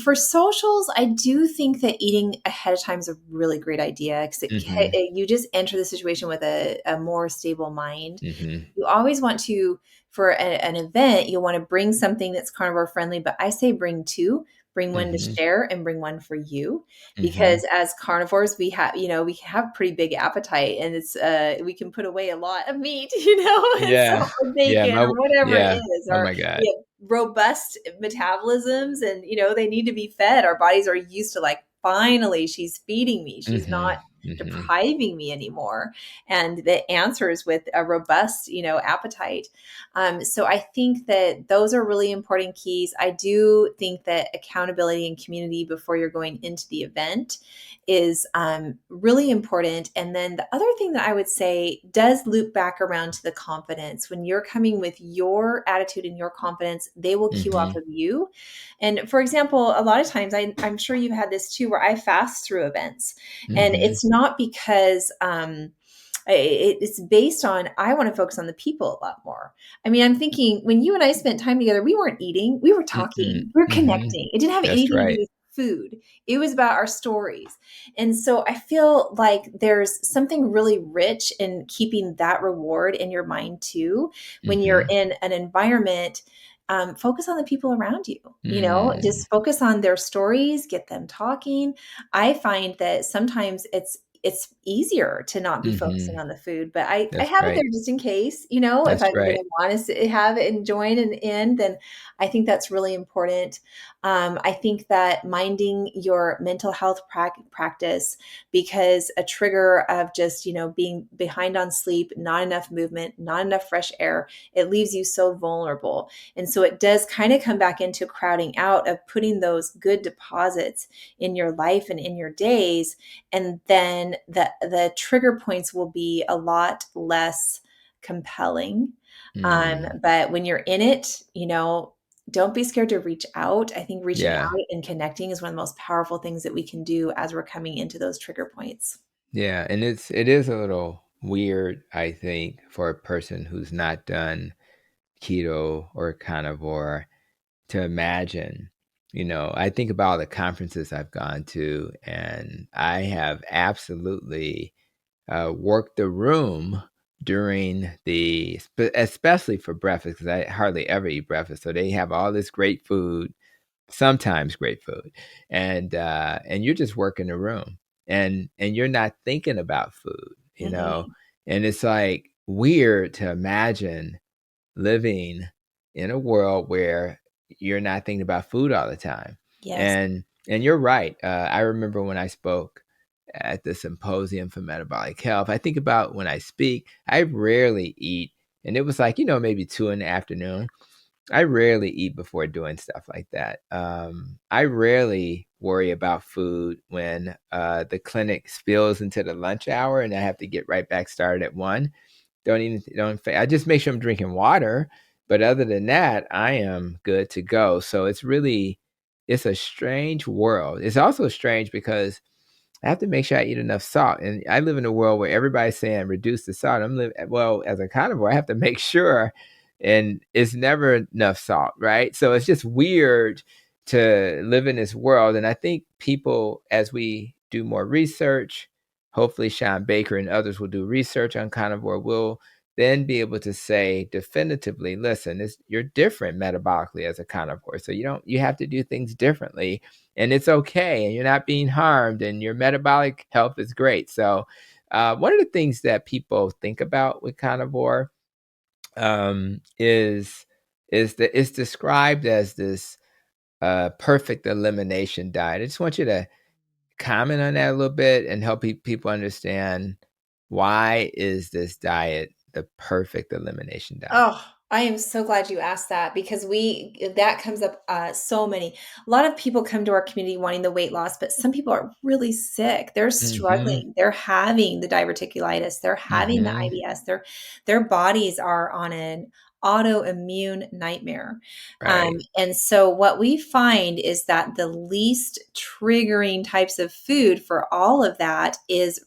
For socials, I do think that eating ahead of time is a really great idea, because mhm, you just enter the situation with a more stable mind. mhm, You always want to, for an event, you'll want to bring something that's carnivore friendly, but I say bring two. bring one to Mhm. share, and bring one for you. Mhm. Because as carnivores, we have pretty big appetite, and it's we can put away a lot of meat, and so Yeah. or Yeah, bacon or whatever it yeah. is, Oh or my god. we have robust metabolisms, and they need to be fed. Our bodies are used to, like, finally she's feeding me. She's not Mhm. Mhm. depriving me anymore. And the answer is with a robust, appetite. So I think that those are really important keys. I do think that accountability and community before you're going into the event is really important. And then the other thing that I would say does loop back around to the confidence. When you're coming with your attitude and your confidence, they will cue off Mhm. of you. And for example, a lot of times, I'm sure you've had this too, where I fast through events, and Mhm. it's not because it's based on, I want to focus on the people a lot more. I mean, I'm thinking, when you and I spent time together, we weren't eating, we were Mm-mm. talking, we were Mhm. connecting. It didn't have That's anything to do right. with food. It was about our stories. And so I feel like there's something really rich in keeping that reward in your mind too. When you're Mhm. in an environment, focus on the people around you. Mm. Just focus on their stories, get them talking. I find that sometimes it's easier to not be focusing Mhm. on the food, but I That's have it right. there just in case. If That's I'm going right. to want to have it and join and end, then I think that's really important. I think that minding your mental health practice, because a trigger of just being behind on sleep, not enough movement, not enough fresh air, it leaves you so vulnerable. And so it does kind of come back into crowding out of putting those good deposits in your life and in your days. And then the trigger points will be a lot less compelling. Mm. But when you're in it, don't be scared to reach out. I think reaching Yeah. out and connecting is one of the most powerful things that we can do as we're coming into those trigger points. Yeah, and it is a little weird, I think, for a person who's not done keto or carnivore to imagine. I think about the conferences I've gone to, and I have absolutely worked the room during especially for breakfast, because I hardly ever eat breakfast. So they have all this great food, sometimes great food, and you're just working the room, and you're not thinking about food. Hmm. And it's like weird to imagine living in a world where you're not thinking about food all the time. Yes. And you're right. I remember when I spoke at the symposium for metabolic health. I think about when I speak, I rarely eat, and it was like maybe 2 in the afternoon. I rarely eat before doing stuff like that. I rarely worry about food when the clinic spills into the lunch hour and I have to get right back started at 1. I just make sure I'm drinking water, but other than that, I am good to go. So it's a strange world. It's also strange because I have to make sure I eat enough salt. And I live in a world where everybody's saying reduce the salt. Well, as a carnivore, I have to make sure, and it's never enough salt, right? So it's just weird to live in this world. And I think people, as we do more research, hopefully Sean Baker and others will do research on carnivore, will then be able to say definitively, listen, you're different metabolically as a carnivore. So you have to do things differently, and it's okay, and you're not being harmed, and your metabolic health is great. So one of the things that people think about with carnivore is that it's described as this perfect elimination diet. I just want you to comment on that a little bit and help people understand, why is this diet the perfect elimination diet? Oh, I am so glad you asked that, because that comes up so many. A lot of people come to our community wanting the weight loss, but some people are really sick. They're Mhm. struggling. They're having the diverticulitis. They're having the Mhm. IBS. Their bodies are on an autoimmune nightmare. Right. And so what we find is that the least triggering types of food for all of that is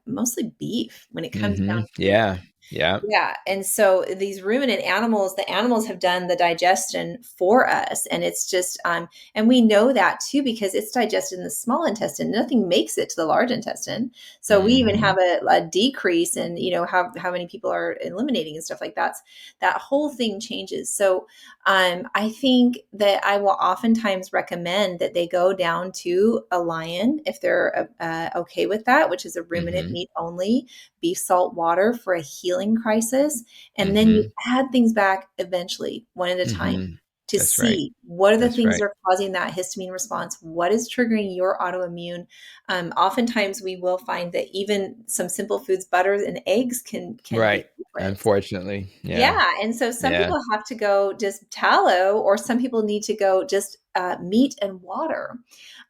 mostly beef when it comes down Mhm. to Yeah. Yeah. Yeah. And so these ruminant animals, the animals have done the digestion for us. And it's just, and we know that too, because it's digested in the small intestine. Nothing makes it to the large intestine. So we even Hmm. have a decrease in, how many people are eliminating and stuff like that. That whole thing changes. So I think that I will oftentimes recommend that they go down to a lion if they're okay with that, which is a ruminant Hmm. meat only, beef salt water for a healing crisis. And then you Hmm. add things back eventually, one at a time, Hmm. to That's right. see what are the That's things that right. are causing that histamine response, what is triggering your autoimmune. Oftentimes we will find that even some simple foods, butters and eggs can be Right. culprits. Unfortunately. Yeah. Yeah. And so some Yeah. people have to go just tallow, or some people need to go just meat and water.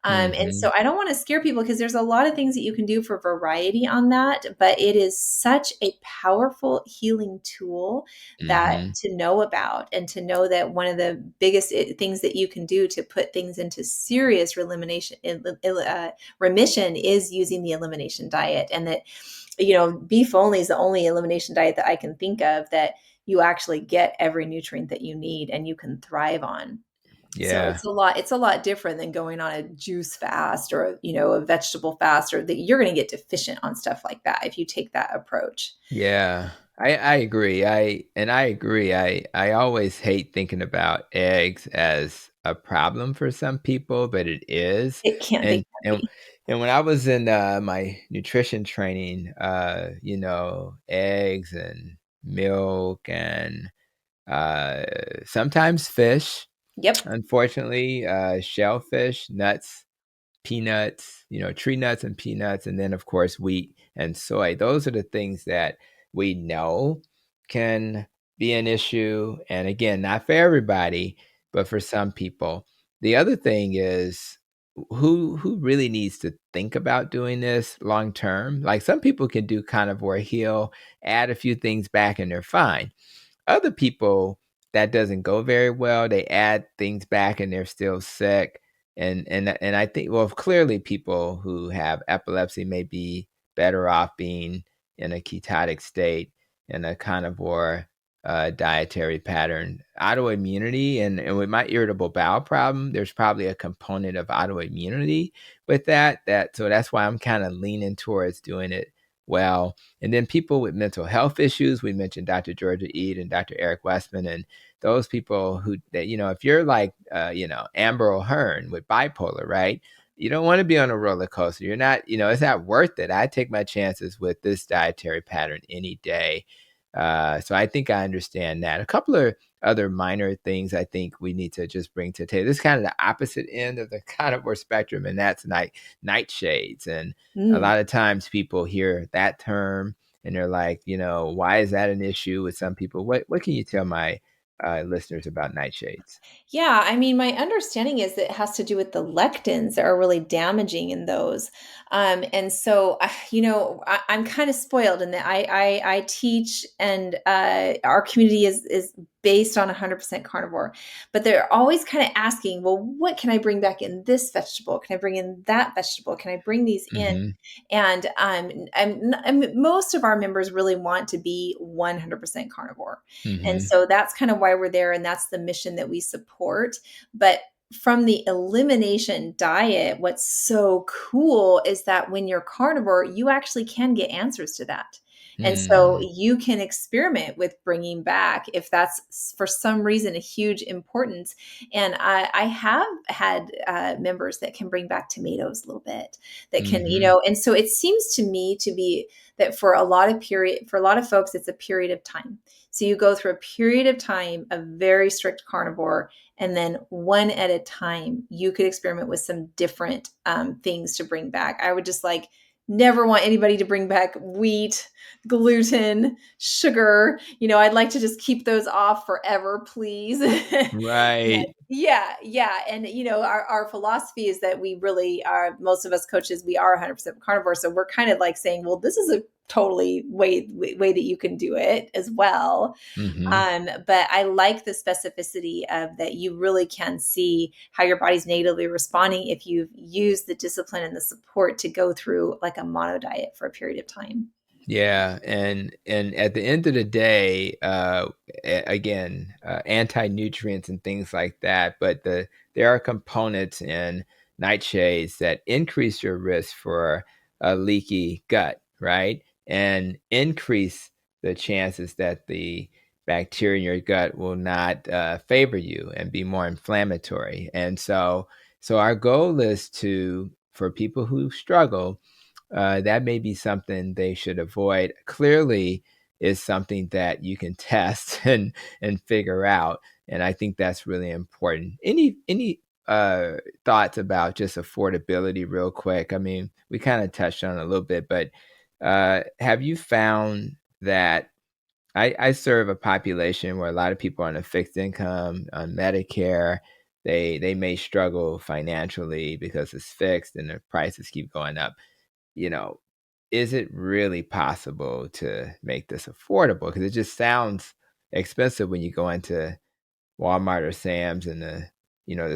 And Hmm. so I don't want to scare people, because there's a lot of things that you can do for variety on that, but it is such a powerful healing tool that Hmm. to know about, and to know that one of the biggest things that you can do to put things into serious remission is using the elimination diet. And that, beef only is the only elimination diet that I can think of that you actually get every nutrient that you need and you can thrive on. So Yeah. it's a lot different than going on a juice fast, or, a vegetable fast, or that you're going to get deficient on stuff like that if you take that approach. Yeah, I agree. I agree. I always hate thinking about eggs as a problem for some people, but it is. They And can't and be. and when I was in my nutrition training, eggs and milk and uh, sometimes fish, Yep. unfortunately, shellfish, nuts, peanuts, tree nuts and peanuts, and then of course wheat and soy. Those are the things that we know can be an issue. And again, not for everybody, but for some people. The other thing is who really needs to think about doing this long term. Like some people can do carnivore, heal, add a few things back, and they're fine. Other people, that doesn't go very well. They add things back and they're still sick. And I think, well, clearly people who have epilepsy may be better off being in a ketotic state in a carnivore dietary pattern. Autoimmunity and with my irritable bowel problem, there's probably a component of autoimmunity with that. So that's why I'm kind of leaning towards doing it well. And then people with mental health issues, we mentioned Dr. Georgia Ede and Dr. Eric Westman, and those people who, that, if you're like, Amber O'Hearn with bipolar, right? You don't want to be on a roller coaster. You're not, it's not worth it. I take my chances with this dietary pattern any day. So I think I understand that. A couple of other minor things I think we need to just bring to the table. This is kind of the opposite end of the carnivore spectrum, and that's nightshades. And a Mm. lot of times people hear that term and they're like, why is that an issue with some people? What can you tell my listeners about nightshades? Yeah, I mean, my understanding is that it has to do with the lectins that are really damaging in those. And so, I'm kind of spoiled in that I teach, and our community is based on 100% carnivore, but they're always kind of asking, well, what can I bring back in this vegetable? Can I bring in that vegetable? Can I bring these in? Mm-hmm. And most of our members really want to be 100% carnivore. And Mm-hmm. so that's kind of why we're there. And that's the mission that we support. But from the elimination diet, what's so cool is that when you're carnivore, you actually can get answers to that. And so Mm-hmm. you can experiment with bringing back, if that's for some reason a huge importance. And I have had members that can bring back tomatoes a little bit, that can, Mm-hmm. and so it seems to me to be that for a lot of folks, it's a period of time. So you go through a period of time of very strict carnivore, and then one at a time, you could experiment with some different things to bring back. I would just like never want anybody to bring back wheat, gluten, sugar. I'd like to just keep those off forever, please. But Right. yeah, yeah. And our philosophy is that we really are, most of us coaches, we are 100% carnivore. So we're kind of like saying, well, this is a totally way that you can do it as well. Mm-hmm. But I like the specificity of that you really can see how your body's natively responding if you've used the discipline and the support to go through like a mono diet for a period of time. Yeah, and at the end of the day, again, anti-nutrients and things like that, but there are components in nightshades that increase your risk for a leaky gut, right? And increase the chances that the bacteria in your gut will not favor you and be more inflammatory. And so our goal is for people who struggle, that may be something they should avoid. Clearly, is something that you can test and figure out, and I think that's really important. Any thoughts about just affordability, real quick? I mean, we kind of touched on it a little bit, but have you found that I serve a population where a lot of people are on a fixed income, on Medicare. They may struggle financially because it's fixed and the prices keep going up. You know, is it really possible to make this affordable? Because it just sounds expensive when you go into Walmart or Sam's and the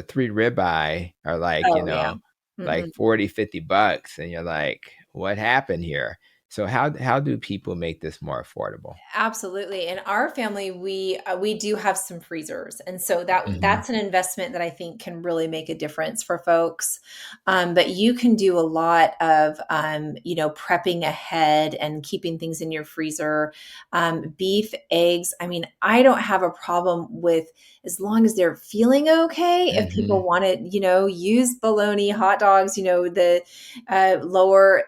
3 ribeye are like, Oh, yeah. like Mhm. 40, $50, and you're like, "What happened here?" So how do people make this more affordable? Absolutely. In our family, we do have some freezers, and so Mhm. that's an investment that I think can really make a difference for folks. But you can do a lot of prepping ahead and keeping things in your freezer. Beef, eggs. I mean, I don't have a problem with, as long as they're feeling okay. If people Mhm. want to, use bologna, hot dogs, the lower,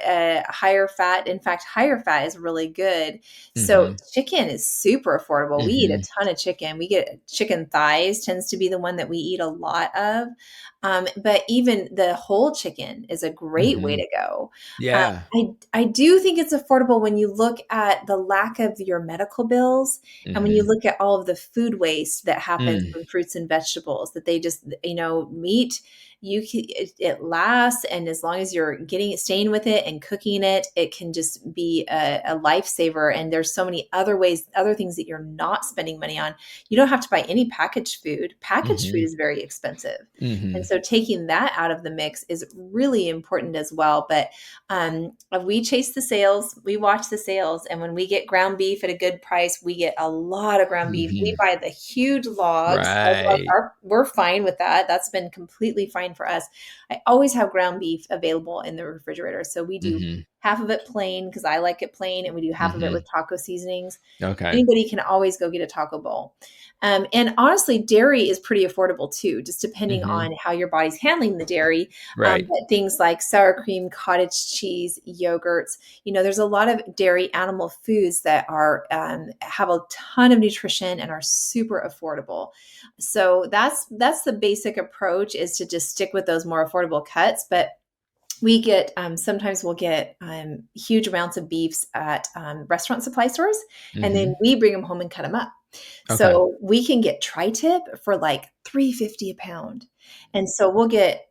higher fat. In fact, higher fat is really good. So Mhm. chicken is super affordable. We eat a Mhm. ton of chicken. We get chicken thighs tends to be the one that we eat a lot of. But even the whole chicken is a great way Mhm. to go. Uh, Yeah. I do think it's affordable when you look at the lack of your medical bills, and when you Mhm. look at all of the food waste that happens Mm. from fruits and vegetables, that they just, meat, it lasts, and as long as you're staying with it and cooking it, it can just be a lifesaver. And there's so many other ways, other things that you're not spending money on. You don't have to buy any packaged food. Packaged food Mhm. is very expensive, and Mhm. so taking that out of the mix is really important as well. But we chase the sales, we watch the sales, and when we get ground beef at a good price, we get a lot of ground beef. We Mhm. buy the huge logs of Right. we're fine with that. That's been completely fine for us. I always have ground beef available in the refrigerator, so we do Mhm. half of it plain because I like it plain, and we do half of it with Mhm. taco seasonings. Okay. Anybody can always go get a taco bowl. And honestly, dairy is pretty affordable too, just depending Mhm. on how your body's handling the dairy. Right. But things like sour cream, cottage cheese, yogurts, there's a lot of dairy animal foods that are have a ton of nutrition and are super affordable. So that's the basic approach, is to just stick with those more affordable cuts. But we get sometimes we'll get huge amounts of beefs at restaurant supply stores, and then Mhm. we bring them home and cut them up. Okay. So we can get tri-tip for like 3.50 a pound, and so we'll get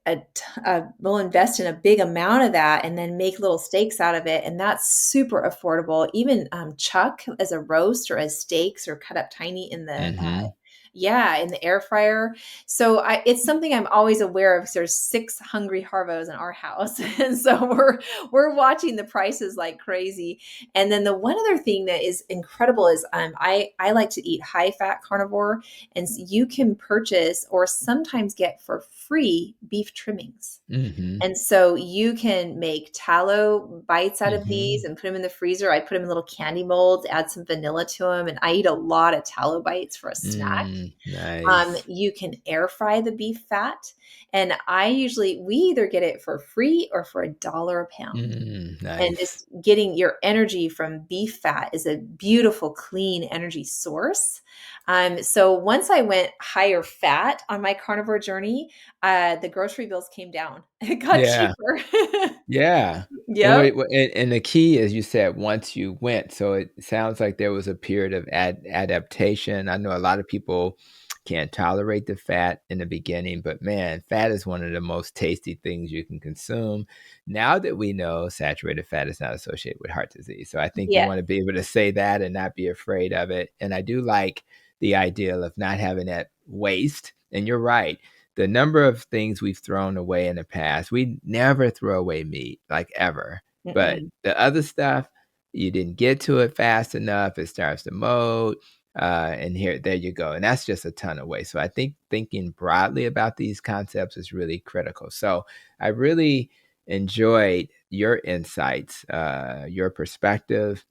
we'll invest in a big amount of that and then make little steaks out of it, and that's super affordable. Even chuck as a roast or as steaks, or cut up tiny in the Mhm. yeah, in the air fryer. So it's something I'm always aware of, because there's 6 hungry Harvos in our house, and so we're watching the prices like crazy. And then the one other thing that is incredible is I like to eat high fat carnivore, and you can purchase or sometimes get for free beef trimmings. Mhm. And so you can make tallow bites out of these Mhm. and put them in the freezer. I put them in little candy molds, add some vanilla to them, and I eat a lot of tallow bites for a snack. Nice. You can air fry the beef fat. And we either get it for free or for $1 a pound. And Nice. just getting your energy from beef fat is a beautiful, clean energy source. So once I went higher fat on my carnivore journey, the grocery bills came down. It got Yeah. cheaper. Yeah. And Yep. and the key is, you said once you went, so it sounds like there was a period of adaptation. I know a lot of people can't tolerate the fat in the beginning, but man, fat is one of the most tasty things you can consume. Now that we know saturated fat is not associated with heart disease. So I think you Yeah. want to be able to say that and not be afraid of it. And I do like the idea of not having that waste. And you're right, the number of things we've thrown away in the past, we never throw away meat, like, ever. But Mm-mm. the other stuff, you didn't get to it fast enough, it starts to mold, and there you go. And that's just a ton of waste. So I think thinking broadly about these concepts is really critical. So I really enjoyed your insights, your perspective.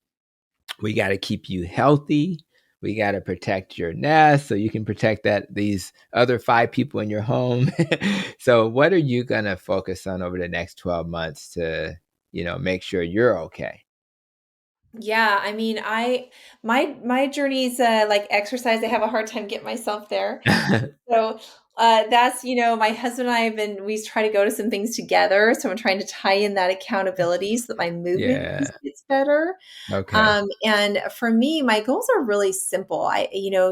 We got to keep you healthy. We got to protect your nest so you can protect these other 5 people in your home. So what are you going to focus on over the next 12 months to, make sure you're okay? Yeah, I mean, my journey's like exercise. I have a hard time getting myself there. So that's, my husband and I we try to go to some things together. So I'm trying to tie in that accountability so that my movement Yeah. gets better. Okay. And for me, my goals are really simple.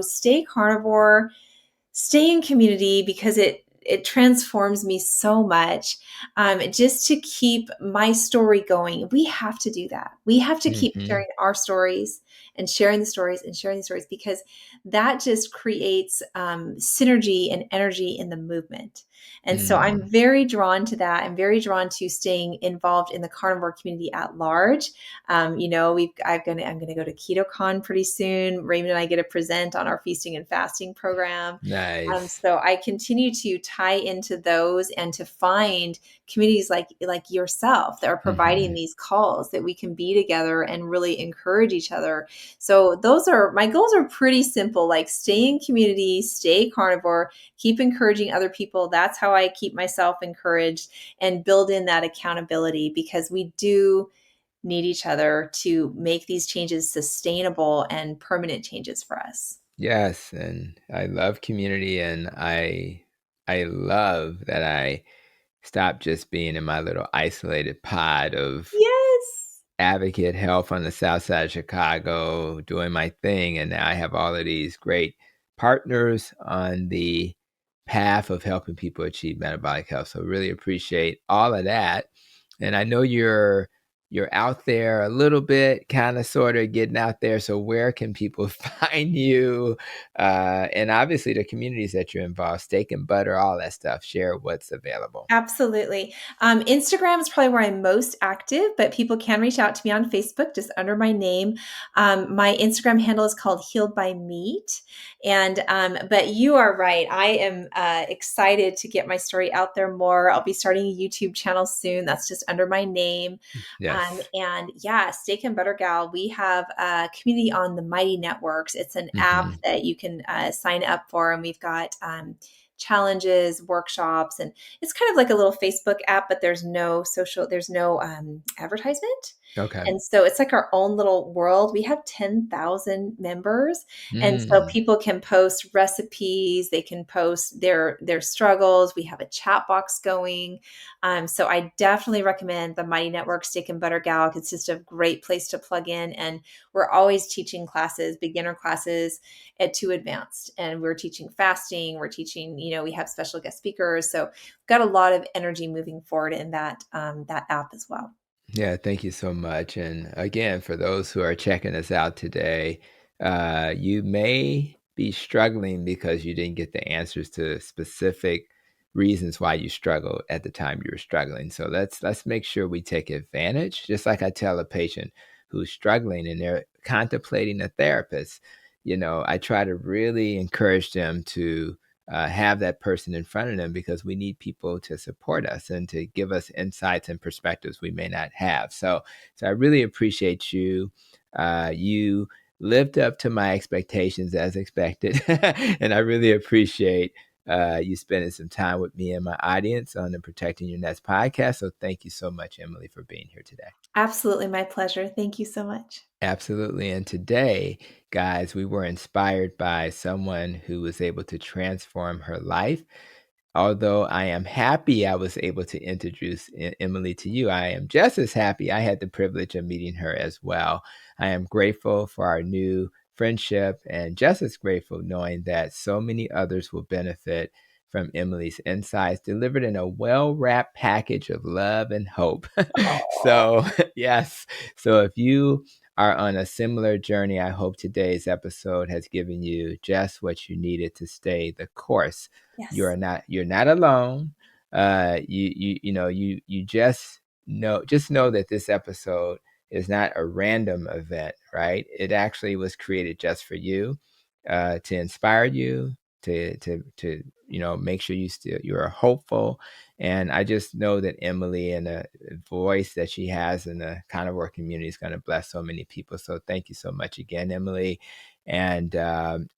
Stay carnivore, stay in community because it transforms me so much. Just to keep my story going, we have to do that. We have to keep Hmm. sharing our stories and sharing the stories and sharing the stories because that just creates synergy and energy in the movement. And so I'm Mm. very drawn to that. I'm very drawn to staying involved in the carnivore community at large. I'm going to go to KetoCon pretty soon. Raymond and I get to present on our feasting and fasting program. Nice. So I continue to tie into those and to find communities like yourself that are providing Hmm. these calls that we can be together and really encourage each other. So those are my goals are pretty simple, like stay in community, stay carnivore, keep encouraging other people. That's how I keep myself encouraged and build in that accountability because we do need each other to make these changes sustainable and permanent changes for us. Yes, and I love community, and I love that I stopped just being in my little isolated pod of Yes. advocate health on the south side of Chicago, doing my thing. And now I have all of these great partners on the path of helping people achieve metabolic health. So really appreciate all of that. And I know you're out there a little bit, kind of sort of getting out there. So where can people find you? And obviously the communities that you're involved, steak and butter, all that stuff. Share what's available. Absolutely. Instagram is probably where I'm most active, but people can reach out to me on Facebook just under my name. My Instagram handle is called Healed by Meat. And but you are right. I am excited to get my story out there more. I'll be starting a YouTube channel soon. That's just under my name. Yes. And yeah, Steak and Butter Gal, we have a community on the Mighty Networks. It's an app Hmm. that you can sign up for, and we've got challenges, workshops, and it's kind of like a little Facebook app, but there's no advertisement. Okay. And so it's like our own little world. We have 10,000 members. And so Mm. people can post recipes, they can post their struggles. We have a chat box going. So I definitely recommend the Mighty Network Steak and Butter Gal. It's just a great place to plug in. And we're always teaching classes, beginner classes to advanced. And we're teaching fasting, we're teaching, we have special guest speakers. So we've got a lot of energy moving forward in that app as well. Yeah, thank you so much. And again, for those who are checking us out today, you may be struggling because you didn't get the answers to specific reasons why you struggled at the time you were struggling. So let's make sure we take advantage. Just like I tell a patient who's struggling and they're contemplating a therapist, I try to really encourage them to have that person in front of them because we need people to support us and to give us insights and perspectives we may not have. So I really appreciate you. You lived up to my expectations as expected, and I really appreciate you spending some time with me and my audience on the Protecting Your Nest podcast. So thank you so much, Emily, for being here today. Absolutely my pleasure. Thank you so much. Absolutely. And today, guys, we were inspired by someone who was able to transform her life. Although I am happy I was able to introduce Emily to you, I am just as happy I had the privilege of meeting her as well. I am grateful for our new friendship and just as grateful knowing that so many others will benefit from Emily's insights delivered in a well wrapped package of love and hope. Oh, So, yes. So, if you are on a similar journey, I hope today's episode has given you just what you needed to stay the course. yes. You're not alone. You just know that this episode is not a random event, right? It actually was created just for you, to inspire you, to make sure you are hopeful. And I just know that Emily and the voice that she has in the Carnivore community is going to bless so many people. So thank you so much again, Emily. And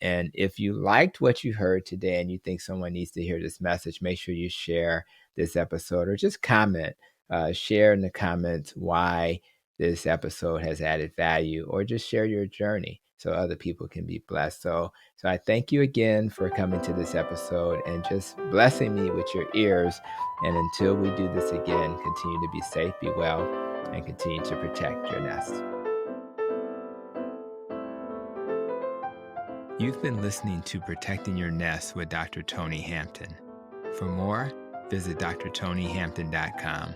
if you liked what you heard today and you think someone needs to hear this message, make sure you share this episode or just comment. Share in the comments why this episode has added value, or just share your journey so other people can be blessed. So I thank you again for coming to this episode and just blessing me with your ears. And until we do this again, continue to be safe, be well, and continue to protect your nest. You've been listening to Protecting Your Nest with Dr. Tony Hampton. For more, visit drtonyhampton.com.